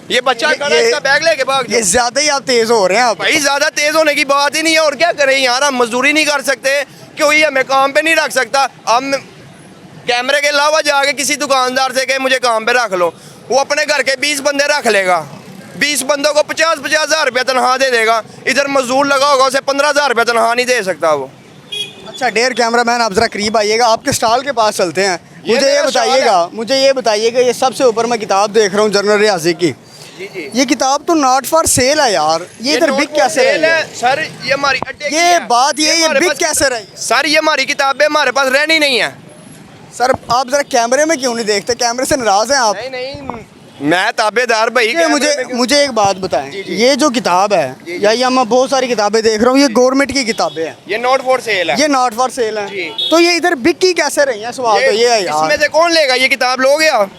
ये बच्चा खड़ा है, इसका बैग लेके भाग ये जाऊँ? ज़्यादा ही आप तेज़ हो रहे हैं आप। भाई ज़्यादा तेज़ होने की बात ही नहीं है, और क्या करें यार, हम मजदूरी नहीं कर सकते, कोई हमें काम पे नहीं रख सकता। हम कैमरे के अलावा जाके किसी दुकानदार से कहे मुझे काम पे रख लो, वो अपने घर के 20 बंदे रख लेगा, 20 बंदों को 50-50 हज़ार रुपया तनख्वाह दे देगा। इधर मजदूर लगा होगा, उसे 15,000 रुपया तनख्वाह नहीं दे सकता वो। अच्छा डेयर कैमरामैन, आप ज़रा करीब आइएगा, आपके स्टॉल के पास चलते हैं। ये मुझे मेरा ये बताइएगा, ये सबसे ऊपर मैं किताब देख रहा हूँ जनरल रियाजी की, ये किताब तो नॉट फॉर सेल है यार, ये इधर बिक कैसे रही है? सर ये हमारी अड्डे की ये है। बात ये हमारे बिक पास- कैसे रही है? सर ये हमारी किताबें हमारे पास रहनी नहीं है। सर आप ज़रा कैमरे में क्यों नहीं देखते? कैमरे से नाराज़ हैं आप? नहीं, मैं ताबेदार भाई। ये मुझे एक बात बताएं, ये जो किताब है या ये मैं बहुत सारी किताबें देख रहा हूँ, ये गवर्नमेंट की किताबें हैं, ये नॉट फॉर सेल है। ये नॉट फॉर सेल है, जी। तो ये इधर बिकी कैसे रही है? सवाल तो ये है इसमें यार। से कौन लेगा ये किताब? लोगे आप?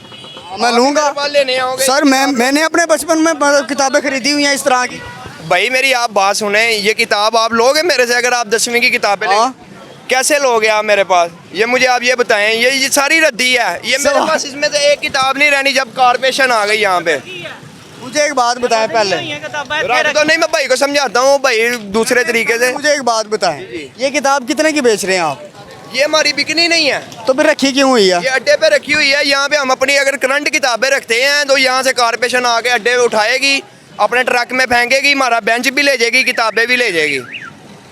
मैं लूँगा लेने आओगे सर, मैंने अपने बचपन में किताबें खरीदी हुई हैं इस तरह की। भाई मेरी आप बात सुने, ये किताब आप लोगे मेरे से? अगर आप 10वीं की किताबें हाँ। लेंगे, कैसे लोगे आप मेरे पास? ये मुझे आप ये बताएं, ये सारी रद्दी है, ये मेरे पास इसमें से एक किताब नहीं रहनी जब कॉर्पोरेशन आ गई यहाँ पे। मुझे एक बात बताएं पहले, रख दो, नहीं मैं भाई को समझाता हूँ भाई दूसरे तरीके से। मुझे एक बात बताएं, ये किताब कितने की बेच रहे हैं आप? ये हमारी बिकनी नहीं है, तो फिर रखी क्यों हुई है? ये अड्डे पे रखी हुई है। यहाँ पे हम अपनी अगर करंट किताबें रखते हैं तो यहाँ से कॉर्पोरेशन आके अड्डे पे उठाएगी, अपने ट्रक में फेंकेगी, हमारा बेंच भी ले जाएगी, किताबें भी ले जाएगी।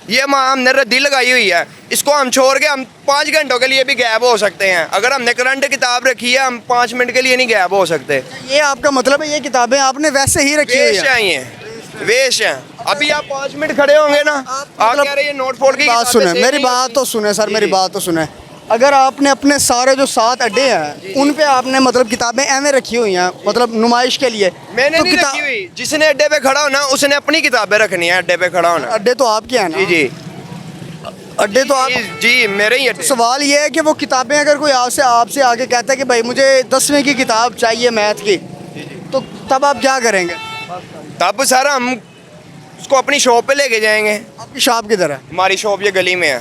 ये हमने रद्दी लगाई हुई है, इसको हम छोड़ के हम 5 घंटों के लिए भी गायब हो सकते हैं। अगर हमने करंट किताब रखी है, हम 5 मिनट के लिए नहीं गायब हो सकते। ये आपका मतलब है ये किताबें आपने वैसे ही रखी हुई वेश है? है ये, वेश है। अभी आप 5 मिनट खड़े होंगे ना, आप कह रहे हैं नोट फोड़ की बात किताबें सुने, सेल मेरी नहीं बात होती। तो सुने सर, जी, मेरी जी। बात तो सुने। अगर आपने अपने सारे जो 7 अड्डे हैं उन पे आपने मतलब किताबें एवं रखी हुई हैं, मतलब नुमाइश के लिए, मैंने तो नहीं रखी हुई, जिसने अड्डे पे खड़ा होना उसने अपनी किताबें रखनी है अड्डे पे खड़ा होना। अड्डे तो आपके हैं ना? जी जी अड्डे तो आप। जी मेरे ही अड्डे। सवाल ये है कि वो किताबें अगर कोई आपसे आके कहता है कि भाई मुझे 10वीं की किताब चाहिए मैथ की, तो तब आप क्या करेंगे? तब सर हम उसको अपनी शॉप पे लेके जाएंगे। आपकी शॉप किधर है? हमारी शॉप ये गली में है,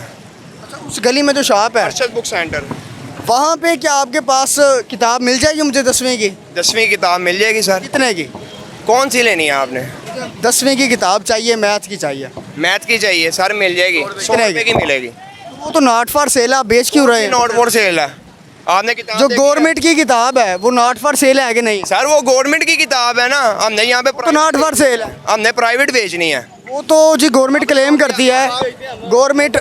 उस गली में जो शॉप है अरशद बुक सेंटर। वहाँ पे क्या आपके पास किताब मिल जाएगी मुझे 10वीं की? 10वीं किताब मिल जाएगी सर। कितने की? कौन सी लेनी है आपने? 10वीं की किताब चाहिए, मैथ की चाहिए। मैथ की चाहिए सर, मिल जाएगी, 100 रुपये की मिलेगी। वो तो नॉट फॉर सेल है, आप बेच क्यों रहे हैं? नॉट फॉर सेल है। आपने किताब जो देखी गवर्नमेंट की किताब है वो नॉट फॉर सेल है कि नहीं? है? सर वो गवर्नमेंट की किताब है ना, हमने यहाँ पे तो नॉट फॉर सेल है। हमने प्राइवेट बेचनी है। वो तो जी गवर्नमेंट क्लेम करती है, गवर्नमेंट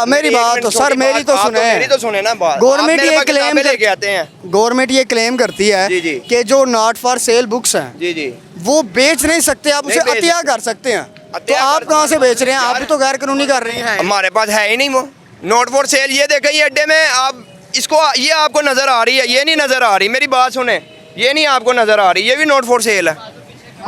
मेरी बात तो सर मेरी तो सुने, मेरी तो सुने ना बात। गवर्नमेंट ये क्लेम लेके आते हैं। गवर्नमेंट ये क्लेम करती है जी, जी। कि जो नॉट फॉर सेल बुक्स हैं जी जी वो बेच नहीं सकते, आप उसे नहीं बेच अतिया कर सकते हैं। तो अतिया आप कर कहाँ से सकते हैं? बेच रहे हैं? आप भी तो गैर कानूनी कर रहे हैं। हमारे पास है ही नहीं वो नोट फॉर सेल। ये देखें ये अड्डे में आप इसको, ये आपको नजर आ रही है, ये नहीं नजर आ रही, मेरी बात सुने, ये नहीं आपको नजर आ रही, ये भी नोट फॉर सेल है।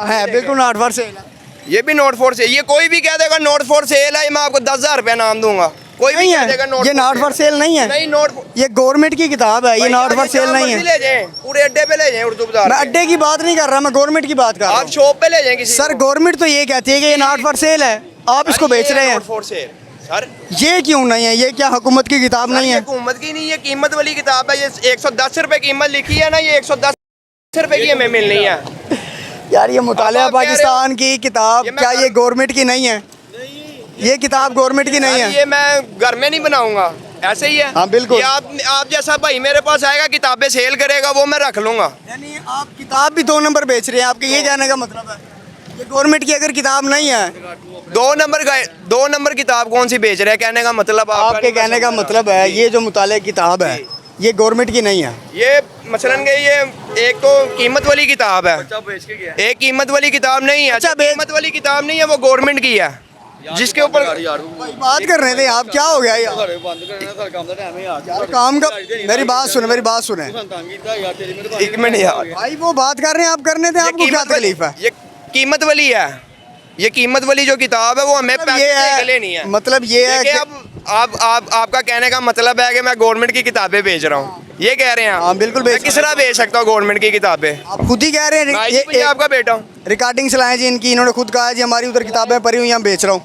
है बिल्कुल नॉट फॉर सेल है। ये भी नोट फॉर सेल, ये कोई भी कह देगा नोट फॉर सेल है, मैं आपको 10,000 रुपया नाम दूंगा। कोई भी नहीं कह देगा है, ये नॉट फॉर सेल नहीं है, नहीं नोट, ये गवर्नमेंट की किताब है, ये नॉट फॉर सेल नहीं है। ले जाएं पूरे अड्डे पे ले जाएं उर्दू बाजार मैं पे। अड्डे की बात नहीं कर रहा, मैं गवर्नमेंट की बात कर रहा आप हूँ। शॉप पे ले जाएं किसी सर को। गवर्नमेंट तो ये कहती है कि ये नॉट फॉर सेल है, आप इसको सर, ये बेच रहे हैं। नोट फॉर सेल सर, ये क्यों नहीं है? ये क्या हुकूमत की किताब नहीं ये है? हुकूमत की नहीं है, कीमत वाली किताब है। ये 110 रुपए कीमत लिखी है ना, ये 110 रुपए की हमें मिलनी है। यार ये मुतालिया आप कह रहे हो- पाकिस्तान की किताब ये मैं क्या ये कर- गवर्नमेंट की नहीं है? ये किताब गवर्नमेंट की नहीं यार, है। ये मैं घर में नहीं बनाऊंगा, ऐसे ही है। हाँ, बिल्कुल। ये आप जैसा भाई मेरे पास आएगा किताबें सेल करेगा, वो मैं रख लूंगा। यानी आप किताब भी 2 नंबर बेच रहे हैं, आपके ये कहने का मतलब है ये गवर्नमेंट की अगर किताब नहीं है। 2 नंबर किताब कौन सी बेच रहे हैं, कहने का मतलब आपके कहने का मतलब है ये जो मुताले किताब है ये गवर्नमेंट की नहीं है। ये मसलन के ये एक तो कीमत वाली किताब है, एक कीमत वाली किताब नहीं है। अच्छा, कीमत वाली किताब नहीं है, वो गवर्नमेंट की है, जिसके ऊपर बात कर रहे थे आप, क्या हो गया यार? यार काम का मेरी बात सुने। एक मिनट यार, भाई वो बात कर रहे हैं, आप करने थे, आपको क्या तकलीफ है? ये कीमत वाली है, ये कीमत वाली जो किताब है वो हमें मतलब ये पैसे है, के लेनी है। मतलब ये है देखिए, कि अब आपका कहने का मतलब है कि मैं गवर्नमेंट की किताबें बेच रहा हूँ, ये कह रहे हैं आप? हाँ, बिल्कुल मैं बेच किस तरह बेच सकता हूँ गवर्नमेंट की किताबें? आप खुद ही कह रहे हैं। मैं ये ही आपका बेटा हूँ। रिकॉर्डिंग चलाएं जी इनकी, इन्होंने खुद कहा है जी हमारी उधर किताबें पढ़ी हुई हैं, हम बेच रहा हूँ।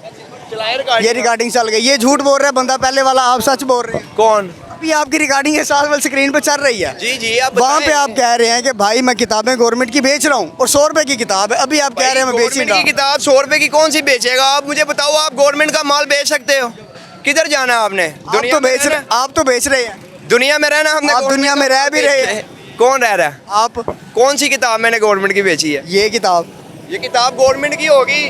ये रिकॉर्डिंग चल गई, ये झूठ बोल रहा है बंदा पहले वाला, आप सच बोल रहे हैं। कौन? अभी आपकी रिकॉर्डिंग है साथ वाली स्क्रीन पे चल रही है। जी आप वहाँ पे बताएं। आप कह रहे हैं कि भाई मैं किताबें गवर्नमेंट की बेच रहा हूँ और 100 रुपए की किताब है, अभी आप कह रहे हैं मैं बेच नहीं गवर्नमेंट रहा की किताब 100 रुपए की कौन सी बेचेगा? आप मुझे बताओ, आप गवर्नमेंट का माल बेच सकते हो? किधर जाना है आपने? आप तो बेच रहे हैं। दुनिया में रहना हमने। आप दुनिया में रह भी रहे हैं। कौन रह रहा है? आप कौन सी किताब मैंने गवर्नमेंट की बेची है? ये किताब ये किताब गवर्नमेंट की होगी,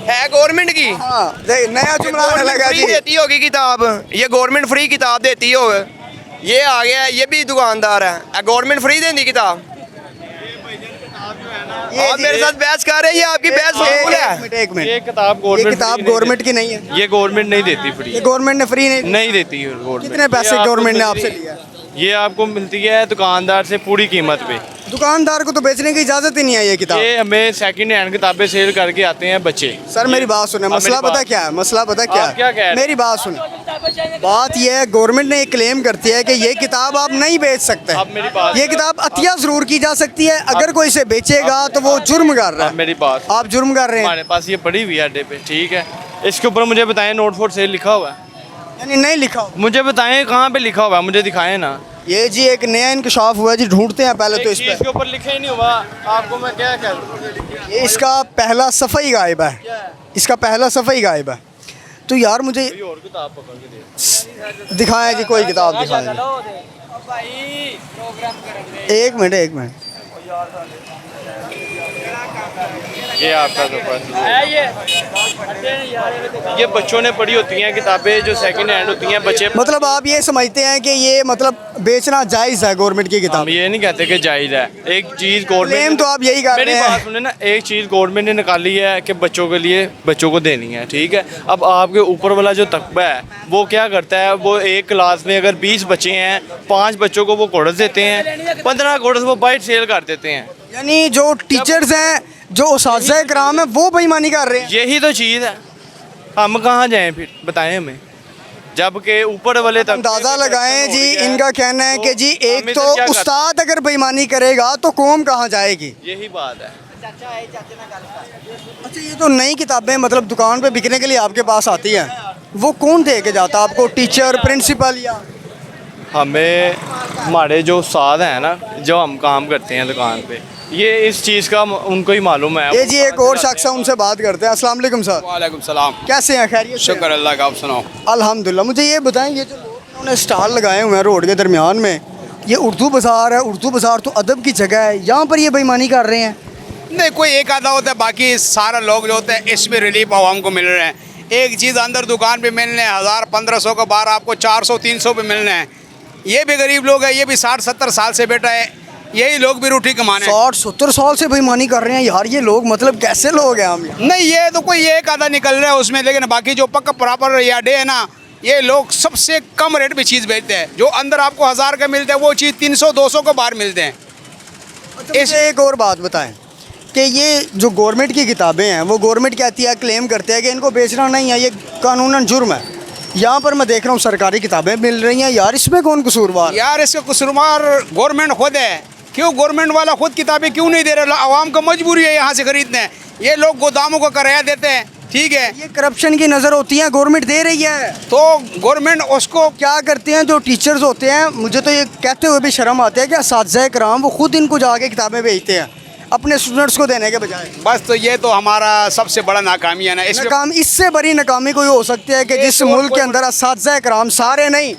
है गवर्नमेंट की। हाँ नया जुमला आने लगा फ्री जी। देती होगी किताब, ये गवर्नमेंट फ्री किताब देती हो। ये आ गया है, ये भी दुकानदार है, गवर्नमेंट फ्री देती किताब। ये आप मेरे साथ बहस कर रहे हैं, ये आपकी बहस माकूल है। एक मिनट ये किताब ये किताब गवर्नमेंट की नहीं है, ये गवर्नमेंट नहीं देती फ्री, ये गवर्नमेंट ने फ्री नहीं देती है गवर्नमेंट। कितने पैसे गवर्नमेंट ने आपसे लिया? ये आपको मिलती है दुकानदार से पूरी कीमत पे। दुकानदार को तो बेचने की इजाजत ही नहीं है ये किताब। ये हमें सेकंड हैंड किताबें सेल करके आते हैं बच्चे। सर मेरी बात सुने, हाँ, मसला मेरी पता बात- क्या है? मसला पता क्या आप क्या कह रहे है? हैं? मेरी बात सुने, बात ये है गवर्नमेंट ने एक क्लेम करती है कि ये किताब आप नहीं बेच सकते। आप मेरी बात- ये किताब अतिया जरूर की जा सकती है, अगर कोई इसे बेचेगा तो वो जुर्म कर रहा आप है। मेरी बात, आप जुर्म कर रहे हैं, हमारे पास ये पड़ी हुई है अड्डे पे, ठीक है। इसके ऊपर मुझे बताएं नोट फॉर सेल लिखा हुआ है, यानी नहीं लिखा हो। मुझे बताएं कहाँ पे लिखा हुआ है, मुझे दिखाएं ना। ये जी एक नया इंकशाफ हुआ है जी, ढूंढते हैं पहले तो इस चीज पे। के ऊपर लिखा ही नहीं हुआ, आपको मैं क्या कह दूं? ये इसका पहला सफ़ा ही गायब है, इसका पहला सफ़ा ही गायब है। तो यार मुझे कोई और किताब पकड़ के दे। दिखाएं जी, कोई किताब दिखाएं। एक मिनट ये आपका तो ये बच्चों ने पढ़ी होती हैं किताबें जो सेकंड हैंड होती हैं, बच्चे। मतलब आप ये समझते हैं कि ये मतलब बेचना जायज़ है गवर्नमेंट की किताब? हम ये नहीं कहते कि जायज़ है। एक चीज़ गवर्नमेंट, क्लेम तो आप यही कर मेरी रहे बात हैं। सुने ना, एक चीज़ गवर्नमेंट ने निकाली है कि बच्चों के लिए बच्चों को देनी है, ठीक है। अब आपके ऊपर वाला जो तकबा है वो क्या करता है, वो एक क्लास में अगर 20 बच्चे हैं, 5 बच्चों को वो कोर्स देते हैं, 15 कोर्स वो बाइट सेल कर देते हैं। यानी जो टीचर्स हैं, जो उस्ताज़ कराम है, वो बेईमानी कर रहे हैं। यही तो चीज़ है, हम कहाँ जाएं फिर, बताएं हमें। जबकि ऊपर वाले तक अंदाज़ा लगाएं जी, इनका कहना है कि जी एक हम तो इधर क्या उस्ताद अगर बेईमानी करेगा तो कौम कहाँ जाएगी? यही बात है। अच्छा ये तो नई किताबें मतलब दुकान पे बिकने के लिए आपके पास आती हैं, वो कौन दे के जाता है आपको? टीचर, प्रिंसिपल या? हमें हमारे जो उस्ताद हैं ना, जो हम काम करते हैं दुकान पे, ये इस चीज़ का उनको ही मालूम है। ये जी एक और शख्स है, उनसे बात करते हैं। अस्सलाम वालेकुम सर। वालेकुम सलाम। कैसे हैं? खैरियत से हैं? शुक्र अल्लाह का, आप सुनाओ। अल्हम्दुलिल्लाह। मुझे ये बताएं, ये जो लोग इन्होंने स्टॉल लगाए हुए हैं रोड के दरमियान में, ये उर्दू बाज़ार है, उर्दू बाज़ार तो अदब की जगह है, यहाँ पर ये बेईमानी कर रहे हैं? नहीं, कोई एक आधा होता है, बाकी सारा लोग जो होते हैं इसमें रिलीफ आवाम को मिल रहे हैं। एक चीज़ अंदर दुकान पे मिलने 1000-1500 का, बाहर आपको 400-300 पे मिलने हैं। ये भी गरीब लोग हैं, ये भी 60-70 साल से बैठा है, यही लोग भी रोटी कमाने। 60-70 साल से बेईमानी कर रहे हैं यार ये लोग, मतलब कैसे लोग हैं हम? नहीं, ये तो कोई एक आधा निकल रहा है उसमें, लेकिन बाकी जो पक्का प्रॉपर यार्डे है ना, ये लोग सबसे कम रेट पे चीज़ बेचते हैं। जो अंदर आपको 1000 का मिलता है वो चीज़ 300-200 को बाहर मिलते हैं। मुझे एक और बात बताएं, कि ये जो गवर्नमेंट की किताबें हैं वो गवर्नमेंट कहती है, क्लेम करते हैं कि इनको बेचना नहीं है, ये कानूनन जुर्म है। यहाँ पर मैं देख रहा हूँ सरकारी किताबें मिल रही हैं यार, इसमें कौन कसूरवार? यार इसका कसूरवार गवर्नमेंट खुद है। क्यों गवर्नमेंट वाला खुद किताबें क्यों नहीं दे रहे? आवाम को मजबूरी है यहाँ से खरीदने। ये लोग गोदामों को किराया देते हैं, ठीक है। ये करप्शन की नज़र होती है, गवर्नमेंट दे रही है तो गवर्नमेंट उसको क्या करते हैं? जो टीचर्स होते हैं, मुझे तो ये कहते हुए भी शर्म आती है कि असातिज़ा कराम वो खुद इनको जाके किताबें बेचते हैं अपने स्टूडेंट्स को देने के बजाय। बस तो ये तो हमारा सबसे बड़ा नाकामी है ना। इसमें नाकाम, इससे बड़ी नाकामी कोई हो सकती है कि जिस मुल्क के अंदर असातिज़ा कराम, सारे नहीं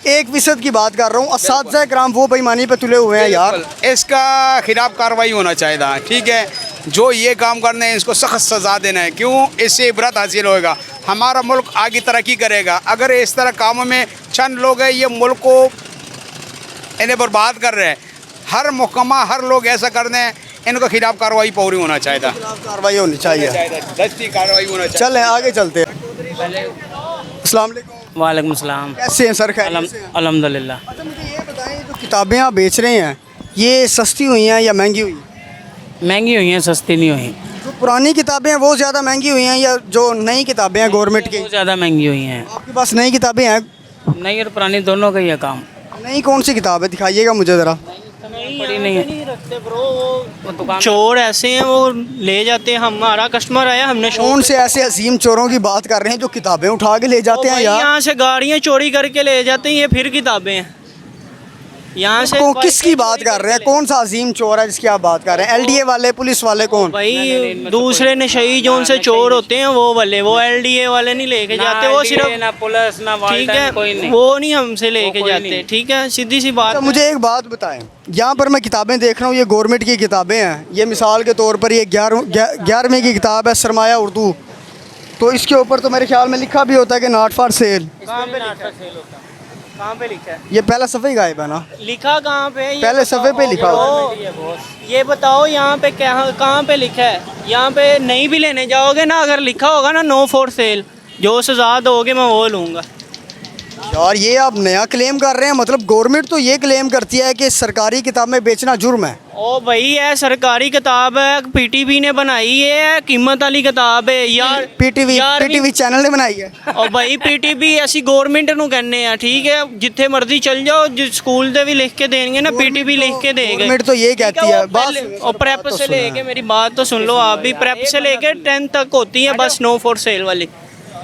1% की बात कर रहा हूँ, असातिज़ा कराम वो बेईमानी पे तुले हुए हैं यार। इसका खिलाफ कार्रवाई होना चाहिए था, ठीक है। जो ये काम करने हैं इसको सख्त सज़ा देना है। क्यों? इससे इबरत हासिल होएगा, हमारा मुल्क आगे तरक्की करेगा। अगर इस तरह कामों में चंद लोग हैं ये मुल्क को इन्हें बर्बाद कर रहे हैं, हर महकमा हर लोग ऐसा कर रहे हैं, इनका खिलाफ कार्रवाई पूरी होना चाहिए था। कार्रवाई होनी चाहिए, दस्ती कार्रवाई होना चाहिए। चलें आगे चलते हैं। अस्सलाम वालेकुम। वालेकुम सलाम। कैसे हैं सर? खैरियत से हैं? अल्हम्दुलिल्लाह। अच्छा मुझे ये बताएं, जो किताबें आप बेच रहे हैं ये सस्ती हुई हैं या महंगी हुई? महंगी हुई हैं, सस्ती नहीं हुई। जो पुरानी किताबें हैं वो ज़्यादा महंगी हुई हैं या जो नई किताबें हैं गवर्नमेंट की? वो ज़्यादा महंगी हुई हैं। आपके पास नई किताबें हैं? नई और पुरानी दोनों का ही है काम। नई कौन सी किताब है, दिखाइएगा मुझे ज़रा। पड़ी नहीं है। वो चोर ऐसे हैं, वो ले जाते हैं। हमारा कस्टमर आया, हमने कौन से ऐसे अजीम चोरों की बात कर रहे हैं जो किताबें उठा के ले जाते हैं यार? यहाँ से गाड़ियाँ चोरी करके ले जाते हैं, ये फिर किताबें हैं यहाँ से। किसकी बात कर रहे हैं? कौन सा अजीम चोर है जिसकी आप बात कर रहे हैं? LDA वाले, पुलिस वाले, कौन? भाई दूसरे नशई जो उनसे चोर होते हैं वो वाले, वो LDA वाले नहीं लेके जाते। वो सिर्फ ना पुलिस ना ठीक है, वो नहीं हमसे लेके जाते, ठीक है, सीधी सी बात। तो मुझे एक बात बताएं, यहाँ पर मैं किताबें देख रहा हूँ, ये गवर्नमेंट की किताबें हैं। ये मिसाल के तौर पर ये 11वीं की किताब है, सरमाया उर्दू। तो इसके ऊपर तो मेरे ख्याल में लिखा भी होता है कि नॉट फॉर सेल। कहाँ पे लिखा है? ये पहला सफ़े ही गायब है ना? लिखा कहाँ पे है? पहले सफ़े पे लिखा हो। ये बताओ यहाँ पे कहाँ पे लिखा है? यहाँ पे नहीं भी लेने जाओगे ना, अगर लिखा होगा ना नो फॉर सेल, जो सजा दोगे मैं वो लूँगा। यार ये आप नया क्लेम कर रहे हैं, मतलब गवर्नमेंट तो ये क्लेम करती है कि सरकारी किताबें बेचना जुर्म है। ओ भाई ये सरकारी किताब है, PTV ने बनाई है, कीमत वाली किताब है यार। PTV चैनल ने बनाई है। और भाई PTV ਅਸੀਂ गवर्नमेंट ਨੂੰ ਕਹਿੰਦੇ ਆ, ठीक है, जिथे मर्जी चल जाओ, जो स्कूल दे भी लिख के देंगे ना, PTV लिख के देंगे। गवर्नमेंट तो ये कहती है बस। और प्रेप से लेके, मेरी बात तो सुन लो आप भी, प्रेप से लेके 10th तक होती है बस नो फॉर सेल वाली।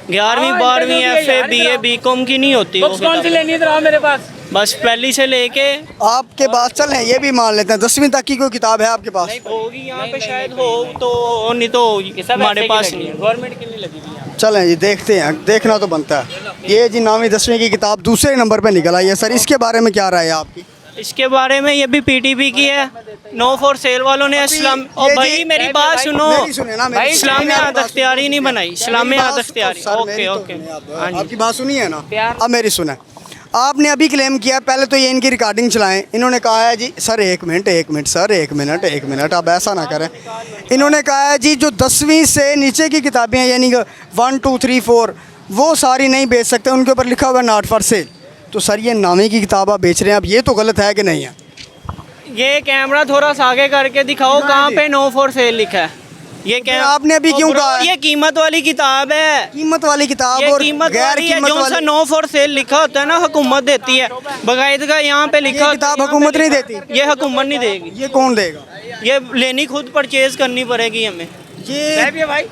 11वीं 12वीं FA BA BCom की नहीं होती। कौन सी लेनी है मेरे पास? बस पहली से लेके आपके पास चल है, ये भी मान लेते हैं 10वीं तक की कोई किताब है आपके पास? होगी यहाँ पे शायद हो तो, नहीं तो हमारे पास नहीं है। गवर्नमेंट की नहीं लगी हुई। चलें जी देखते हैं, देखना तो बनता है। ये जी 9वीं 10वीं की किताब दूसरे नंबर पे निकल आई है सर, इसके बारे में क्या राय है आपकी? इसके बारे में ये भी PTV की है, नो फॉर सेल वालों ने इस्लाम। और भाई मेरी बात सुनो, भाई इस्लामिया दख्तियारी नहीं बनाई, इस्लामिया दख्तियारी। ओके ओके, आपकी बात सुनी है ना? अब मेरी सुना, आपने अभी क्लेम किया, पहले तो ये इनकी रिकॉर्डिंग चलाएं। इन्होंने कहा है जी सर एक मिनट सर, एक मिनट, आप ऐसा ना करें। इन्होंने कहा है जी जो 10वीं से नीचे की किताबें हैं, यानी 1 2 3 4, वो सारी नहीं बेच सकते, उनके ऊपर लिखा हुआ है नॉट फॉर सेल। तो सर ये 9वीं की किताब आप बेच रहे हैं, अब ये तो गलत है कि नहीं है? ये कैमरा थोड़ा सा आगे करके दिखाओ कहाँ पे नो फॉर सेल लिखा है। ये क्या आपने अभी क्यों कहा? ये कीमत वाली किताब है, कीमत वाली किताब ये और कीमत गैर वाली है। कीमत जो सा वाली नो फॉर सेल लिखा होता है ना, हुकूमत देती है बाकायदा। यहाँ पे लिखा होता है, किताब हुकूमत नहीं देती, ये हुकूमत नहीं देगी। ये कौन देगा? ये लेनी खुद परचेज करनी पड़ेगी हमें। ये भाई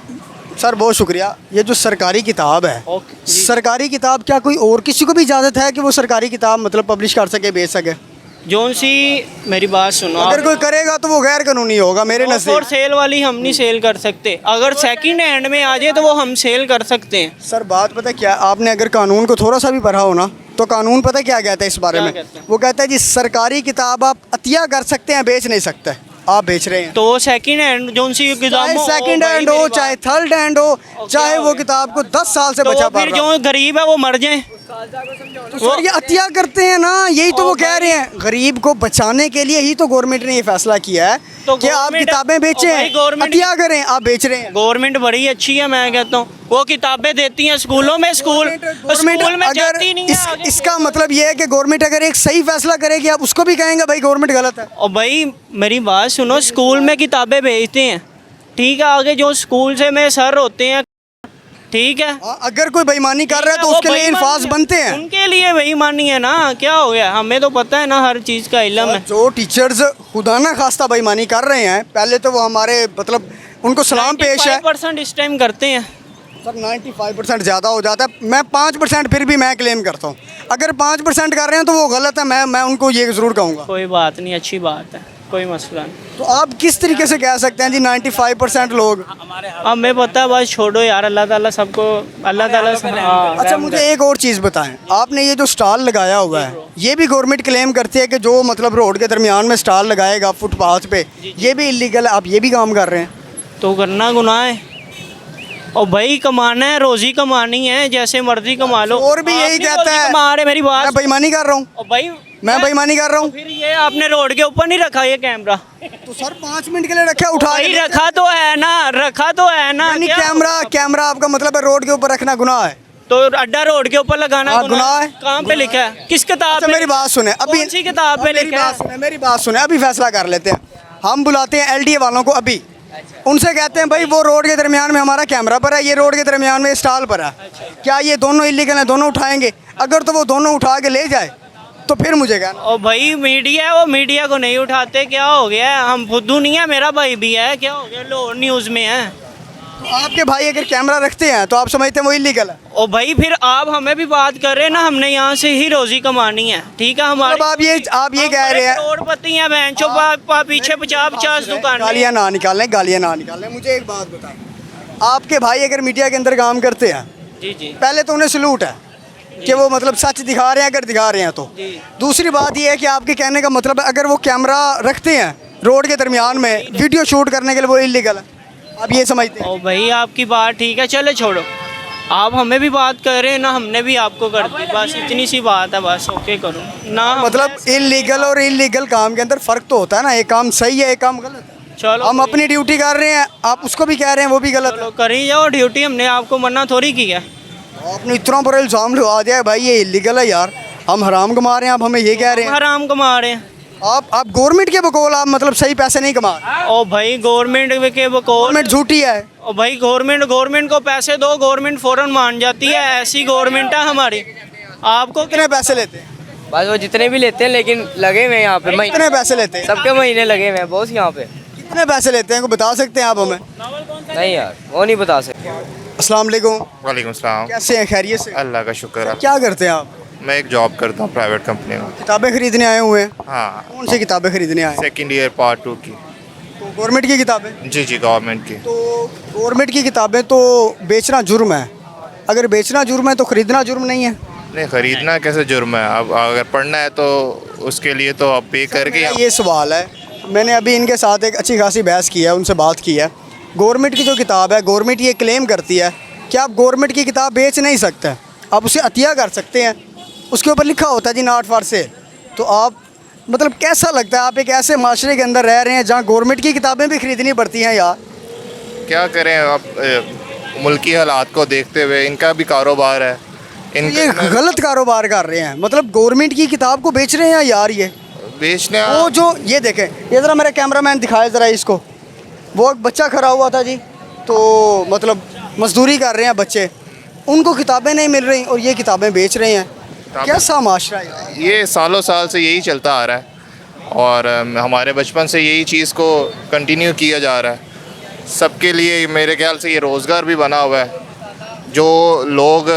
सर बहुत शुक्रिया। ये जो सरकारी किताब है, सरकारी किताब क्या कोई और किसी को भी इजाज़त है कि वो सरकारी किताब मतलब पब्लिश कर सके, बेच सके? जोन सी मेरी बात सुनो, अगर कोई करेगा तो वो गैर कानूनी होगा मेरे नज़र। और सेल वाली हम नहीं सेल कर सकते, अगर सेकंड हैंड में आ जाए तो वो हम सेल कर सकते हैं। सर बात पता क्या, आपने अगर कानून को थोड़ा सा भी पढ़ा हो ना, तो कानून पता क्या कहता है इस बारे में? वो कहता है जी सरकारी किताब आप अतिया कर सकते हैं, बेच नहीं सकते, आप बेच रहे हैं। तो सेकंड हैंड जोन सी चाहे सेकंड हैंड हो, चाहे थर्ड हैंड हो, चाहे वो किताब को 10 साल से बचा पा फिर जो गरीब है वो मर जाए। तो सर ये अतिया करते हैं ना, यही तो वो कह रहे हैं। गरीब को बचाने के लिए ही तो गवर्नमेंट ने ये फैसला किया है तो कि आप किताबें बेचें, अतिया करें, आप बेच रहे हैं। गवर्नमेंट बड़ी अच्छी है, मैं कहता हूँ। वो किताबें देती हैं स्कूलों में, स्कूल में जाती नहीं है। इसका मतलब ये है कि गवर्नमेंट अगर एक सही फैसला करेगी, आप उसको भी कहेंगे भाई गवर्नमेंट गलत है। और भाई मेरी बात सुनो, स्कूल में किताबें भेजते हैं, ठीक है, आगे जो स्कूल से में सर होते हैं, ठीक है, अगर कोई बेईमानी कर रहा है तो वो उसके लिए बेईमानी अल्फाज है। बनते हैं। उनके लिए बेईमानी है ना, क्या हो गया, हमें तो पता है ना हर चीज़ का इल्म है। जो टीचर्स खुदा ना खास्ता बेईमानी कर रहे हैं, पहले तो वो हमारे मतलब उनको सलाम पेश है। 95% इस टाइम करते हैं सर 95% ज़्यादा हो जाता है। मैं 5% फिर भी मैं क्लेम करता हूँ। अगर 5% कर रहे हैं तो वो गलत है, मैं उनको ये ज़रूर कहूँगा। कोई बात नहीं, अच्छी बात है, कोई मसला नहीं। तो आप किस तरीके से कह सकते हैं जी 95% लोग? हमें पता है, बस छोड़ो यार, अल्लाह ताला सबको, अल्लाह ताला हाँ। अच्छा मुझे एक और चीज़ बताएं, आपने ये जो स्टॉल लगाया हुआ है, ये भी गवर्नमेंट क्लेम करती है कि जो मतलब रोड के दरमियान में स्टॉल लगाएगा फुटपाथ पे, ये भी इलीगल है। आप ये भी काम कर रहे हैं तो करना गुनाह है। और भाई कमाना है, रोजी कमानी है, जैसे मर्जी कमा लो। और भी यही आप नहीं कहता रोजी है। कमा रहे, मेरी मैं बात। बेईमानी कर रहा हूँ, और भाई मैं बेईमानी कर रहा हूँ। फिर ये आपने रोड के ऊपर नहीं रखा ये कैमरा? तो सर 5 मिनट के लिए रखा, उठा भाई के रखा तो है ना, रखा तो है ना। यानी क्या कैमरा आपका मतलब है रोड के ऊपर रखना गुनाह है? तो अड्डा रोड के ऊपर लगाना हाँ, गुनाह है। कहाँ पे लिखा है, किस किताब अच्छा में? मेरी बात सुने, अभी कौन सी किताब पे लिखा है? मेरी बात सुने, अभी फैसला कर लेते हैं। हम बुलाते हैं एलडीए वालों को, अभी उनसे कहते हैं भाई वो रोड के दरमियान में हमारा कैमरा पर है, ये रोड के दरमियान में स्टॉल पर है, क्या ये दोनों इलीगल है? दोनों उठाएंगे? अगर तो वो दोनों उठा के ले जाए तो फिर मुझे कहना। और भाई मीडिया है, वो मीडिया को नहीं उठाते, क्या हो गया है? हम फुद्दू नहीं है, मेरा भाई भी है, क्या हो गया, लाहौर न्यूज़ में है। तो आपके भाई अगर कैमरा रखते हैं तो आप समझते हैं वो इलीगल है? और भाई फिर आप हमें भी बात कर रहे हैं ना, हमने यहाँ से ही रोजी कमानी है, ठीक है? हमारे अब आप ये कह रहे हैं, करोड़पति हैं बेंचो पीछे 50-50 दुकान। गालियाँ ना निकालें, गालियाँ ना निकालें। मुझे एक बात बताएं, आपके भाई अगर मीडिया के अंदर काम करते हैं, जी जी, पहले तो उन्हें सलूट है कि वो मतलब सच दिखा रहे हैं, अगर दिखा रहे हैं तो। दूसरी बात ये है कि आपके कहने का मतलब है अगर वो कैमरा रखते हैं रोड के दरमियान में वीडियो शूट करने के लिए, वो इलीगल है, आप ये समझते हैं? ओ भाई आपकी बात ठीक है, चले छोड़ो, आप हमें भी बात कर रहे हैं ना, हमने भी आपको कर दी, बस इतनी सी बात है, बस ओके करो ना। मतलब इलीगल और इलीगल काम के अंदर फ़र्क तो होता है ना, एक काम सही है, एक काम गलत है। चलो हम अपनी ड्यूटी कर रहे हैं, आप उसको भी कह रहे हैं वो भी गलत है। चलो कर ही जाओ ड्यूटी, हमने आपको मना थोड़ी किया। आपने इतना बड़ा इल्ज़ाम लगा दिया है भाई, ये इलीगल है यार, हम हराम कमा रहे हैं, आप हमें ये कह रहे हैं? हराम कमा रहे हैं आप गवर्नमेंट के बकौल आप मतलब सही पैसे नहीं कमा रहे। ओ भाई गवर्नमेंट के बकौल, गवर्नमेंट झूठी है। ओ भाई गवर्नमेंट को पैसे दो, गवर्नमेंट फ़ौरन मान जाती है, ऐसी गवर्नमेंट है हमारी। आपको कितने पैसे लेते हैं? बस वो जितने भी लेते हैं, लेकिन लगे हुए हैं यहाँ पे कितने पैसे लेते हैं? सबके महीने लगे हुए हैं बॉस यहाँ पे। कितने पैसे लेते हैं, को बता सकते हैं आप हमें? नहीं यार, वो नहीं बता सकते। अस्सलाम वालेकुम। वालेकुम सलाम। कैसे हैं, खैरियत से? अल्लाह का शुक्र है। क्या करते हैं आप? मैं एक जॉब करता हूँ प्राइवेट कंपनी में। किताबें खरीदने आए हुए हैं? हाँ, कौन सी किताबें खरीदने आए हैं? सेकंड ईयर पार्ट 2 की। तो गवर्नमेंट की किताबें? जी जी, गवर्नमेंट की। तो गवर्नमेंट की किताबें तो बेचना जुर्म है, अगर बेचना जुर्म है तो खरीदना जुर्म नहीं है? नहीं, खरीदना कैसे जुर्म है? अब अगर पढ़ना है तो उसके लिए तो आप पे करके। ये सवाल है, मैंने अभी इनके साथ एक अच्छी खासी बहस की है, उनसे बात की है। गवर्नमेंट की जो किताब है, गवर्नमेंट ये क्लेम करती है कि आप गवर्नमेंट की किताब बेच नहीं सकते, आप उसे अतिया कर सकते हैं, उसके ऊपर लिखा होता है जी नॉट फॉर सेल। तो आप मतलब कैसा लगता है, आप एक ऐसे माशरे के अंदर रह रहे हैं जहाँ गवर्नमेंट की किताबें भी खरीदनी पड़ती हैं यार? क्या करें अब, मुल्की हालात को देखते हुए इनका भी कारोबार है, ये गलत कारोबार कर रहे हैं, मतलब गवर्नमेंट की किताब को बेच रहे हैं यार। ये बेचने वो जो ये देखें, ये ज़रा मेरा कैमरामैन दिखाए ज़रा इसको, वो एक बच्चा खड़ा हुआ था जी, तो मतलब मजदूरी कर रहे हैं बच्चे, उनको किताबें नहीं मिल रही और ये किताबें बेच रहे हैं। कैसा माशरा है ये? सालों साल से यही चलता आ रहा है और हमारे बचपन से यही चीज़ को कंटिन्यू किया जा रहा है। सबके लिए मेरे ख्याल से ये रोज़गार भी बना हुआ है। जो लोग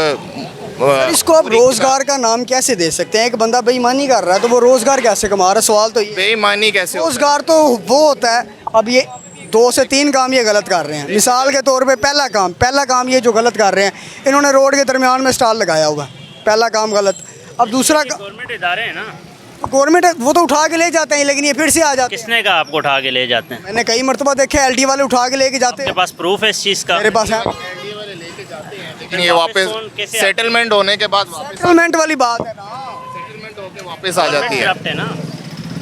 इसको आप रोज़गार का नाम कैसे दे सकते हैं? एक बंदा बेईमानी कर रहा है तो वो रोज़गार कैसे कमा रहा है? सवाल तो ये। बेईमानी कैसे? रोज़गार तो वो होता है, अब ये 2 से 3 काम ये गलत कर रहे हैं। मिसाल के तौर पे पहला काम ये जो गलत कर रहे हैं, इन्होंने रोड के दरमियान में स्टॉल लगाया हुआ है, पहला काम गलत। अब दूसरा, गवर्नमेंट इदारे हैं ना, गवर्नमेंट वो तो उठा के ले जाते हैं, लेकिन ये फिर से आ जाते हैं। किसने कहा आपको उठा के ले जाते हैं? मैंने कई मरतबा देखे एलडी वाले उठा के लेके जाते आपके हैं। पास प्रूफ है इस चीज़ का? मेरे पास है। लेकिन ये वापस सेटलमेंट होने के बाद सेटलमेंट वाली बात है ना, सेटलमेंट होके वापस आ जाती है। करप्ट है ना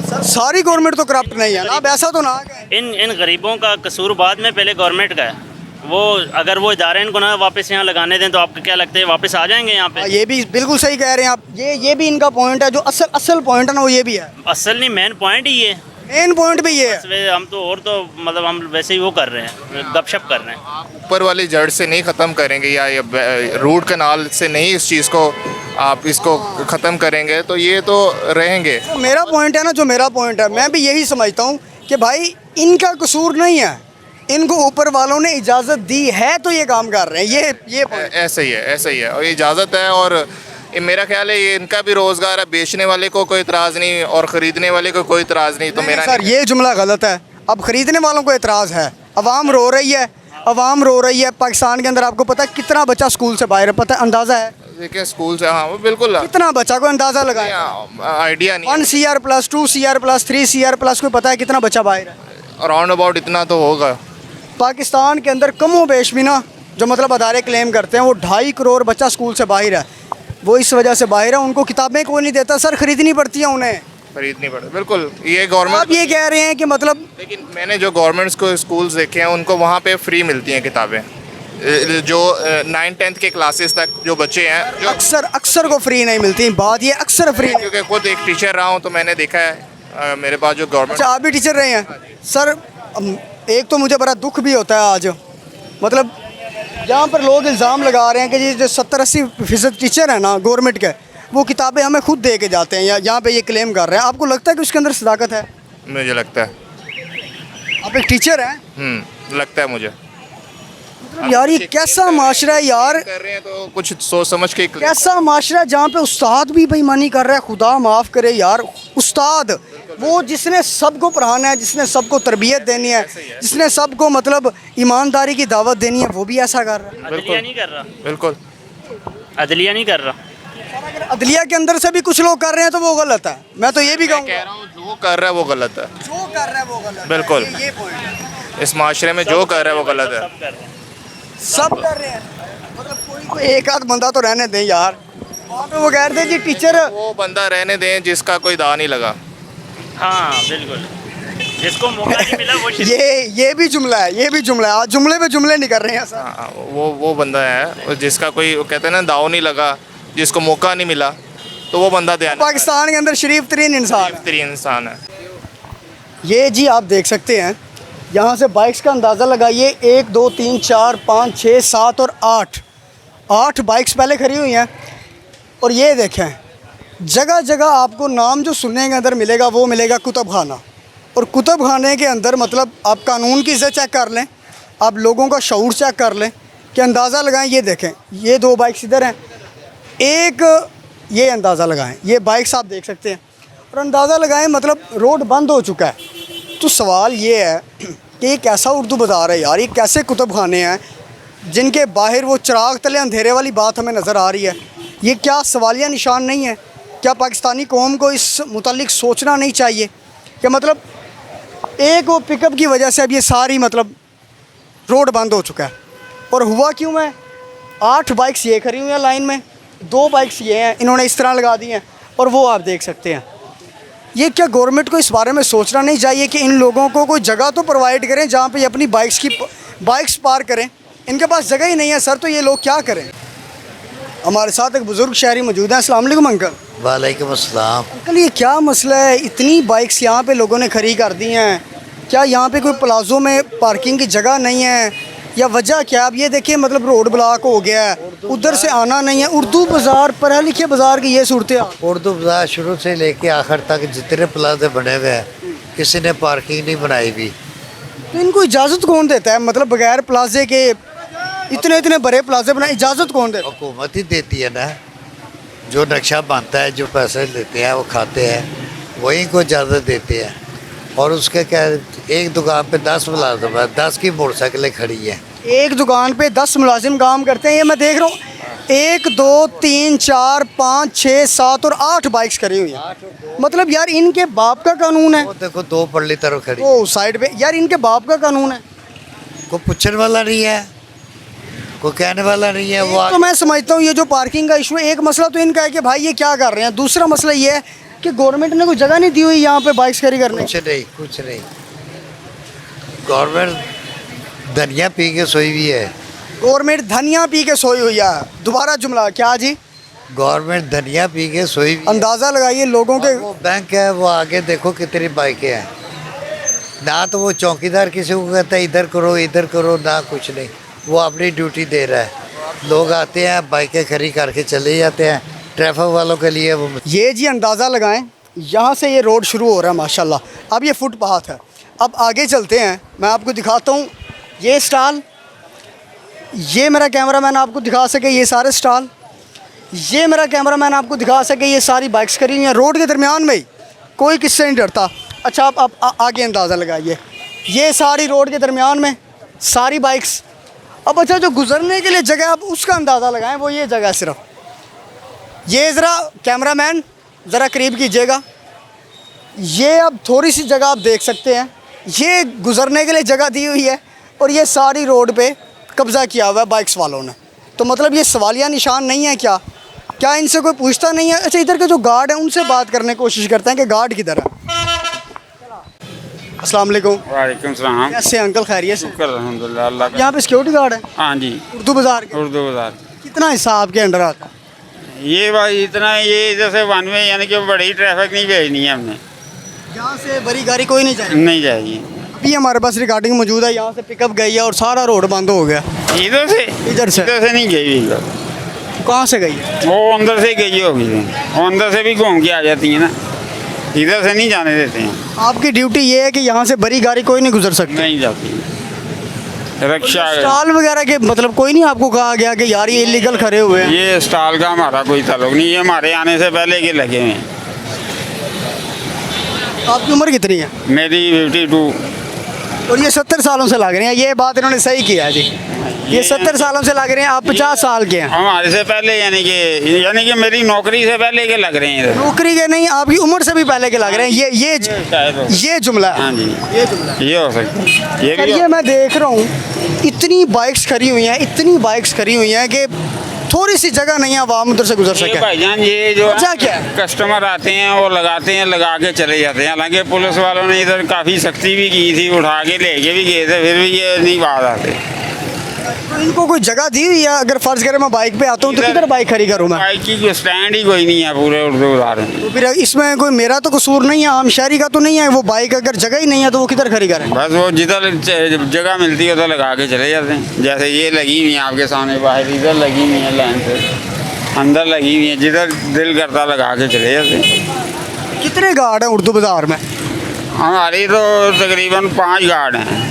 सर, सारी गवर्नमेंट तो करप्ट नहीं है ना, अब ऐसा तो ना है। इन गरीबों का कसूर बाद में पहले गवर्नमेंट का है। वो अगर वो इदारे इनको ना वापस यहाँ लगाने दें तो आपको क्या लगता है वापस आ जाएंगे यहाँ पे? ये भी बिल्कुल सही कह रहे हैं आप, ये भी इनका पॉइंट है, जो असल पॉइंट है ना वो ये भी है। असल नहीं, मेन पॉइंट ही है। मेन पॉइंट भी ये है। बस हम तो और तो मतलब हम वैसे ही वो कर रहे हैं, गपशप कर रहे हैं। ऊपर वाली जड़ से नहीं ख़त्म करेंगे या रूट कनाल से नहीं इस चीज़ को आप इसको ख़त्म करेंगे तो ये तो रहेंगे। तो मेरा पॉइंट है ना, जो मेरा पॉइंट है, मैं भी यही समझता हूँ कि भाई इनका कसूर नहीं है, इनको ऊपर वालों ने इजाज़त दी है तो ये काम कर रहे हैं। ये point। ऐसा ही है और इजाज़त है और ये मेरा ख्याल है ये इनका भी रोज़गार है। बेचने वाले को कोई इतराज़ नहीं और ख़रीदने वाले को कोई इतराज़ नहीं। तो मेरा सर ये जुमला गलत है। अब ख़रीदने वालों को इतराज़ है, अवाम रो रही है, अवाम रो रही है। पाकिस्तान के अंदर आपको पता है कितना बच्चा स्कूल से बाहर है, पता है, अंदाज़ा है? देखिए स्कूल से, हाँ वो बिल्कुल कितना बच्चा, को अंदाज़ा लगाया? आइडिया नहीं। 1 CR plus 2 CR plus 3 CR plus, कोई पता है कितना बच्चा बाहर है? अराउंड अबाउट इतना तो होगा। पाकिस्तान के अंदर कमो बेश भी ना, जो मतलब अदारे क्लेम करते हैं, वो 2.5 करोड़ बच्चा स्कूल से बाहर है। वो इस वजह से बाहर है, उनको किताबें कोई नहीं देता सर, खरीदनी पड़ती हैं उन्हें। खरीदनी पड़े, बिल्कुल। ये गवर्नमेंट, आप ये कह रहे हैं कि मतलब, लेकिन मैंने जो गवर्नमेंट्स को स्कूल्स देखे हैं उनको वहाँ पे फ्री मिलती हैं किताबें। जो 9-10 के क्लासेस तक जो बच्चे हैं, जो अक्सर को फ्री नहीं मिलती। बात ये अक्सर फ्री, क्योंकि खुद एक टीचर रहा हूँ तो मैंने देखा है मेरे पास जो गवर्नमेंट। अच्छा, आप भी टीचर रहे हैं सर? एक तो मुझे बड़ा दुख भी होता है आज, मतलब यहाँ पर लोग इल्ज़ाम लगा रहे हैं कि जी जो 70-80% टीचर हैं ना गवर्नमेंट के, वो किताबें हमें खुद दे के जाते हैं, या यहाँ पे ये क्लेम कर रहे हैं। आपको लगता है कि उसके अंदर सदाकत है? मुझे लगता है। आप एक टीचर हैं? लगता है मुझे। मतलब यार ये कैसा माशरा है यार, कर रहे हैं तो कुछ सोच समझ के। कैसा माशरा है जहाँ पे उस्ताद भी बेईमानी कर रहा है। खुदा माफ़ करे यार, उस्ताद वो जिसने सबको पढ़ाना है, जिसने सबको तरबियत देनी है, जिसने सबको मतलब ईमानदारी की दावत देनी है, वो भी ऐसा कर रहा है। अदलिया नहीं कर रहा, बिल्कुल अदलिया नहीं कर रहा। अगर अदलिया के अंदर से भी कुछ लोग कर रहे हैं तो वो गलत है। मैं तो ये भी कहूँगा, कह रहा हूँ जो कर रहा है वो गलत है। जो कर रहा है वो गलत है। बिल्कुल, ये पॉइंट है। इस माशरे में जो कर रहा है वो गलत है। सब कर रहे हैं, मतलब कोई एक आध बंदा तो रहने दें यार। वहाँ पे वो कह रहे थे जी टीचर, वो बंदा रहने दें जिसका कोई दाव नहीं लगा। हाँ बिल्कुल, जिसको मौका नहीं मिला वो ये भी जुमला है, ये भी जुमला है। आज जुमले पे जुमले नहीं कर रहे हैं सर। हाँ, वो बंदा है जिसका कोई, वो कहते हैं ना, दाव नहीं लगा, जिसको मौका नहीं मिला, तो वो बंदा ध्यान। पाकिस्तान के अंदर शरीफ तरीन इंसान है। ये जी आप देख सकते हैं, यहाँ से बाइक्स का अंदाज़ा लगाइए। 1 2 3 4 5 6 7 और 8 बाइक्स पहले खड़ी हुई हैं। और ये देखें, जगह जगह आपको नाम जो सुनने के अंदर मिलेगा वो मिलेगा कुतुब खाना। और कुतुब खाने के अंदर मतलब आप कानून की इज़्ज़त चेक कर लें, आप लोगों का शऊर चेक कर लें कि अंदाज़ा लगाएं। ये देखें, ये 2 बाइक्स इधर हैं, एक ये अंदाज़ा लगाएं, ये बाइक्स आप देख सकते हैं। और अंदाज़ा लगाएं मतलब रोड बंद हो चुका है। तो सवाल ये है कि ये कैसा उर्दू बाज़ार है यार, ये कैसे कुतुब खाने हैं जिनके बाहर वो चिराग तले अंधेरे वाली बात हमें नज़र आ रही है। ये क्या सवालिया निशान नहीं है? क्या पाकिस्तानी कौम को इस मुतालिक सोचना नहीं चाहिए कि मतलब एक वो पिकअप की वजह से अब ये सारी मतलब रोड बंद हो चुका है। और हुआ क्यों है? 8 बाइक्स ये खड़ी हुई हैं लाइन में, 2 बाइक्स ये हैं, इन्होंने इस तरह लगा दी हैं। और वो आप देख सकते हैं। ये क्या गवर्नमेंट को इस बारे में सोचना नहीं चाहिए कि इन लोगों को कोई जगह तो प्रोवाइड करें जहाँ पे ये अपनी बाइक्स पार करें? इनके पास जगह ही नहीं है सर, तो ये लोग क्या करें? हमारे साथ एक बुज़ुर्ग शहरी मौजूद हैं। अस्सलाम वालेकुम अंकल। वालेकुम अस्सलाम। अंकल ये क्या मसला है, इतनी बाइक्स यहाँ पे लोगों ने खड़ी कर दी हैं? क्या यहाँ पे कोई प्लाजो में पार्किंग की जगह नहीं है या वजह क्या? अब ये देखिए मतलब रोड ब्लॉक हो गया है, उधर से आना नहीं है। उर्दू बाज़ार, पढ़े लिखे बाज़ार की ये सूरत है। उर्दू बाज़ार शुरू से लेके आखिर तक जितने प्लाजे बने हुए हैं, किसी ने पार्किंग नहीं बनाई भी। तो इनको इजाज़त कौन देता है? मतलब बगैर प्लाजे के इतने बड़े प्लाजे बनाए, इजाज़त कौन देता है? हुकूमत ही देती है ना। जो नक्शा बनता है, जो पैसे लेते हैं वो खाते हैं, वही को इजाज़त देते हैं। और उसके क्या, एक दुकान पे 10 मुलाजिम है, 10 की मोटरसाइकिलें खड़ी हैं। एक दुकान पे 10 मुलाजिम काम करते हैं, ये मैं देख रहा हूँ। 1 2 3 4 5 6 7 और 8 बाइक्स खड़ी हुई हैं। मतलब यार इनके बाप का कानून है। वो देखो 2 पल्ली तरफ खड़ी, वो साइड पे, यार इनके बाप का कानून है। कोई पूछने वाला नहीं है, कोई कहने वाला नहीं है। वो तो मैं समझता हूँ ये जो पार्किंग का इशू है, एक मसला तो इनका है कि भाई ये क्या कर रहे हैं। दूसरा मसला ये है कि गवर्नमेंट ने कोई जगह नहीं दी हुई यहाँ पे बाइक्स खड़ी करने। कुछ नहीं। गवर्नमेंट धनिया पी के सोई हुई है। गवर्नमेंट धनिया पी के सोई हुई है। दोबारा जुमला क्या जी? गवर्नमेंट धनिया पी के सोई हुई है। अंदाज़ा लगाइए लोगों के। वो बैंक है, वो आगे देखो कितनी बाइकें हैं। ना तो वो चौकीदार किसी को कहता है इधर करो, ना कुछ नहीं, वो अपनी ड्यूटी दे रहा है। लोग आते हैं बाइकें खड़ी करके चले जाते हैं, ट्रैफिक वालों के लिए वो ये जी अंदाज़ा लगाएं, यहाँ से ये रोड शुरू हो रहा है माशाल्लाह। अब ये फुटपाथ है। अब आगे चलते हैं, मैं आपको दिखाता हूँ ये स्टॉल, ये मेरा कैमरामैन आपको दिखा सके ये सारे स्टॉल, ये मेरा कैमरामैन आपको दिखा सके ये सारी बाइक्स खड़ी हुई हैं रोड के दरमियान में ही, कोई किससे नहीं डरता। अच्छा आप आगे अंदाज़ा लगाइए, ये सारी रोड के दरमियान में सारी बाइक्स। अब अच्छा जो गुजरने के लिए जगह, आप उसका अंदाज़ा लगाएं, वो ये जगह सिर्फ ये, ज़रा कैमरामैन ज़रा करीब कीजिएगा, ये अब थोड़ी सी जगह आप देख सकते हैं, ये गुजरने के लिए जगह दी हुई है और ये सारी रोड पे कब्ज़ा किया हुआ है बाइक्स वालों ने। तो मतलब ये सवालिया निशान नहीं है क्या इनसे कोई पूछता नहीं है? अच्छा इधर के जो गार्ड हैं उनसे बात करने की कोशिश करते हैं कि गार्ड किधर है। अस्सलाम वालेकुम। वालेकुम सलाम। कैसे अंकल, खैरियत से? शुक्र अल्हम्दुलिल्लाह अल्लाह का। यहाँ पे सिक्योरिटी गार्ड है? हाँ जी। उर्दू बाज़ार के? उर्दू बाज़ार। कितना हिस्सा आपके अंडर आता है? ये भाई इतना, ये जैसे वन वे यानी कि बड़ी ट्रैफिक नहीं भेजनी है हमने, यहाँ से बड़ी गाड़ी कोई नहीं जाएगी? नहीं जाएगी। अभी हमारे पास रिकॉर्डिंग मौजूद है, यहाँ से पिकअप गई है और सारा रोड बंद हो गया। इधर से नहीं गई इधर। कहाँ से गई है? वो अंदर से गई होगी, वो अंदर से भी घूम के आ जाती है ना, इधर से नहीं जाने देते हैं। आपकी ड्यूटी ये है कि यहाँ से बड़ी गाड़ी कोई नहीं गुजर सकती? नहीं जाती। रक्षा स्टॉल वगैरह के मतलब कोई नहीं आपको कहा गया कि यार ये इलीगल खड़े हुए हैं? ये स्टॉल का हमारा कोई ताल्लुक नहीं, ये हमारे आने से पहले के लगे हुए हैं। आपकी उम्र कितनी है? मेरी 52। और ये 70 सालों से लग रहे हैं, ये बात इन्होंने सही किया है जी, ये 70 सालों से लग रहे हैं, आप 50 साल के हैं। हमारे से पहले यानी कि मेरी नौकरी से पहले के लग रहे हैं। नौकरी के नहीं, आपकी उम्र से भी पहले के लग रहे हैं, ये जुमला है। हाँ जी, ये जुमला ये हो सकता है। ये मैं देख रहा हूँ इतनी बाइक्स खड़ी हुई हैं, इतनी बाइक्स खड़ी हुई हैं कि थोड़ी सी जगह नहीं है आवाम उधर से गुजर सके। भाईजान ये जो क्या है, कस्टमर आते हैं वो लगाते हैं, लगा के चले जाते हैं। हालांकि पुलिस वालों ने इधर काफ़ी सख्ती भी की थी, उठा के लेके भी गए थे, फिर भी ये नहीं बात आते। तो इनको कोई जगह दी हुई है? अगर फर्ज करें मैं बाइक पे आता हूँ तो किधर बाइक खड़ी करूँ मैं? बाइक की स्टैंड ही कोई नहीं है पूरे उर्दू बाज़ार में। तो फिर इसमें कोई मेरा तो कसूर नहीं है, आम शहरी का तो नहीं है। वो बाइक अगर जगह ही नहीं है तो वो किधर खड़ी करें? बस वो जिधर जगह मिलती है उधर लगा के चले जाते हैं। जैसे ये लगी हुई है आपके सामने बाहर, इधर लगी हुई है लाइन से, अंदर लगी हुई है, जिधर दिल करता लगा के चले जाते हैं। कितने गार्ड हैं उर्दू बाज़ार में? हमारी तो तकरीबन 5 गार्ड हैं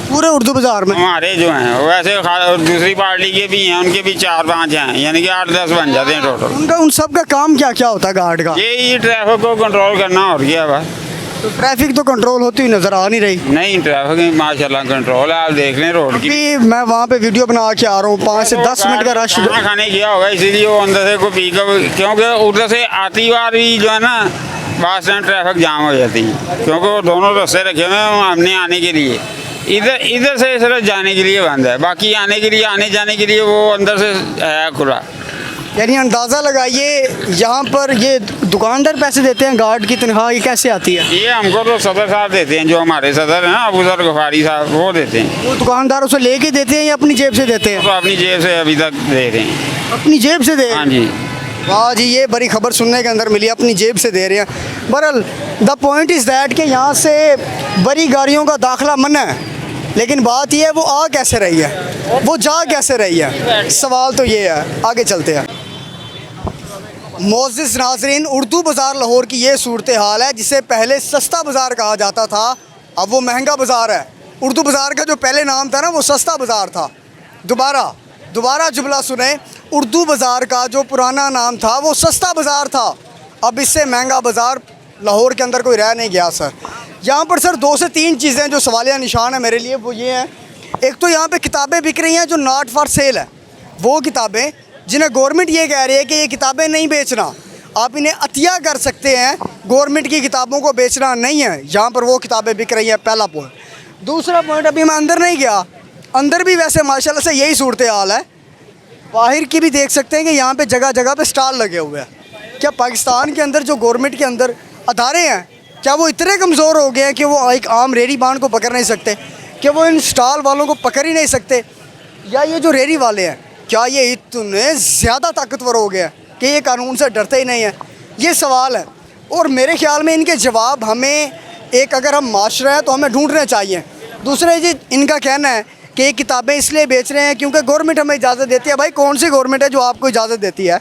पूरे उर्दू बाज़ार में। हमारे जो हैं वैसे दूसरी पार्टी के भी हैं, उनके भी 4-5 हैं, यानी कि 8-10 बन जाते हैं टोटल। उनका उन सब का काम क्या क्या होता है गार्ड का? ये ट्रैफिक को कंट्रोल करना और क्या बस। तो ट्रैफिक तो कंट्रोल होती हुई नज़र आ नहीं रही। नहीं, ट्रैफिक माशाल्लाह कंट्रोल है, आप देख लें रोड की। मैं वहाँ पे वीडियो बना के आ रहा हूँ, 5 से 10 मिनट का रश। खाना खाने गया होगा इसीलिए वो अंदर से कोई पिकअप, क्योंकि उधर से आती बार भी जो है ना बस स्टैंड ट्रैफिक जाम हो जाती है, क्योंकि वो दोनों रास्ते रखे हुए हैं हमने आने के लिए। इधर से सिर्फ जाने के लिए बंद है, बाकी आने के लिए, आने जाने के लिए वो अंदर से है खुला। यानी अंदाज़ा लगाइए यहाँ पर ये दुकानदार पैसे देते हैं, गार्ड की तनख्वाह ये कैसे आती है? ये हमको तो सदर साहब देते हैं, जो हमारे सदर हैं ना अबू सर गफारी साहब, वो देते हैं। वो दुकानदारों से लेके देते हैं या अपनी जेब से देते हैं? तो अपनी जेब से अभी तक दे रहे हैं। अपनी जेब से दे रहे हैं? हाँ जी। वाह जी, ये बड़ी खबर सुनने के अंदर मिली, अपनी जेब से दे रहे हैं। बहरहाल द पॉइंट इज़ दैट कि यहाँ से बड़ी गाड़ियों का दाखिला मना है, लेकिन बात यह है वो आ कैसे रही है, वो जा कैसे रही है, सवाल तो ये है। आगे चलते हैं। मोअज़्ज़िज़ नाज़रीन, उर्दू बाज़ार लाहौर की ये सूरत हाल है, जिसे पहले सस्ता बाज़ार कहा जाता था, अब वो महंगा बाज़ार है। उर्दू बाज़ार का जो पहले नाम था ना वो सस्ता बाज़ार था। दोबारा जुमला सुने, उर्दू बाज़ार का जो पुराना नाम था वो सस्ता बाज़ार था, अब इससे महंगा बाज़ार लाहौर के अंदर कोई रह नहीं गया सर। यहाँ पर सर 2 से 3 चीज़ें जो सवालिया निशान है मेरे लिए, वो ये हैं। एक तो यहाँ पे किताबें बिक रही हैं जो नॉट फॉर सेल है, वो किताबें जिन्हें गवर्नमेंट ये कह रही है कि ये किताबें नहीं बेचना, आप इन्हें अतिया कर सकते हैं, गवर्नमेंट की किताबों को बेचना नहीं है। यहाँ पर वो किताबें बिक रही हैं, पहला पॉइंट। दूसरा पॉइंट, अभी मैं अंदर नहीं गया, अंदर भी वैसे माशाल्लाह से यही सूरत हाल है। बाहर की भी देख सकते हैं कि यहाँ पे जगह जगह पे स्टॉल लगे हुए हैं। क्या पाकिस्तान के अंदर जो गवर्नमेंट के अंदर अदारे हैं, क्या वो इतने कमज़ोर हो गए हैं कि वो एक आम रेहड़ी बान को पकड़ नहीं सकते, कि वो इन स्टॉल वालों को पकड़ ही नहीं सकते? या ये जो रेहड़ी वाले हैं, क्या ये इतने ज़्यादा ताकतवर हो गए हैं कि ये कानून से डरते ही नहीं हैं? ये सवाल है, और मेरे ख्याल में इनके जवाब हमें एक अगर हम माशरा है तो हमें ढूंढने चाहिए। दूसरे जी इनका कहना है कि ये किताबें इसलिए बेच रहे हैं क्योंकि गवर्नमेंट हमें इजाज़त देती है। भाई कौन सी गवर्नमेंट है जो आपको इजाज़त देती है?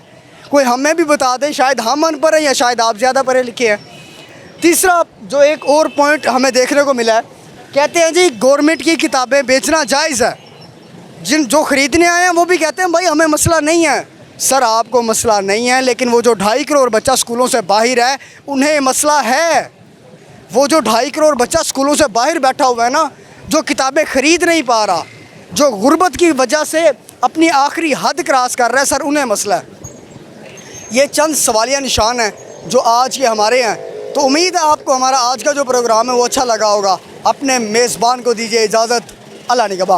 कोई हमें भी बता दें, शायद हम अनपढ़ हैं या शायद आप ज़्यादा पढ़े लिखे हैं। तीसरा जो एक और पॉइंट हमें देखने को मिला है, कहते हैं जी गवर्नमेंट की किताबें बेचना जायज़ है। जो ख़रीदने आए हैं वो भी कहते हैं भाई हमें मसला नहीं है। सर आपको मसला नहीं है, लेकिन वो जो 2.5 करोड़ बच्चा स्कूलों से बाहर है उन्हें मसला है। वो जो 2.5 करोड़ बच्चा स्कूलों से बाहर बैठा हुआ है ना, जो किताबें ख़रीद नहीं पा रहा, जो गुर्बत की वजह से अपनी आखिरी हद क्रॉस कर रहा है, सर उन्हें मसला है। ये चंद सवालिया निशान हैं जो आज के हमारे हैं। तो उम्मीद है आपको हमारा आज का जो प्रोग्राम है वो अच्छा लगा होगा। अपने मेज़बान को दीजिए इजाज़त। अल्लाह निगहबान।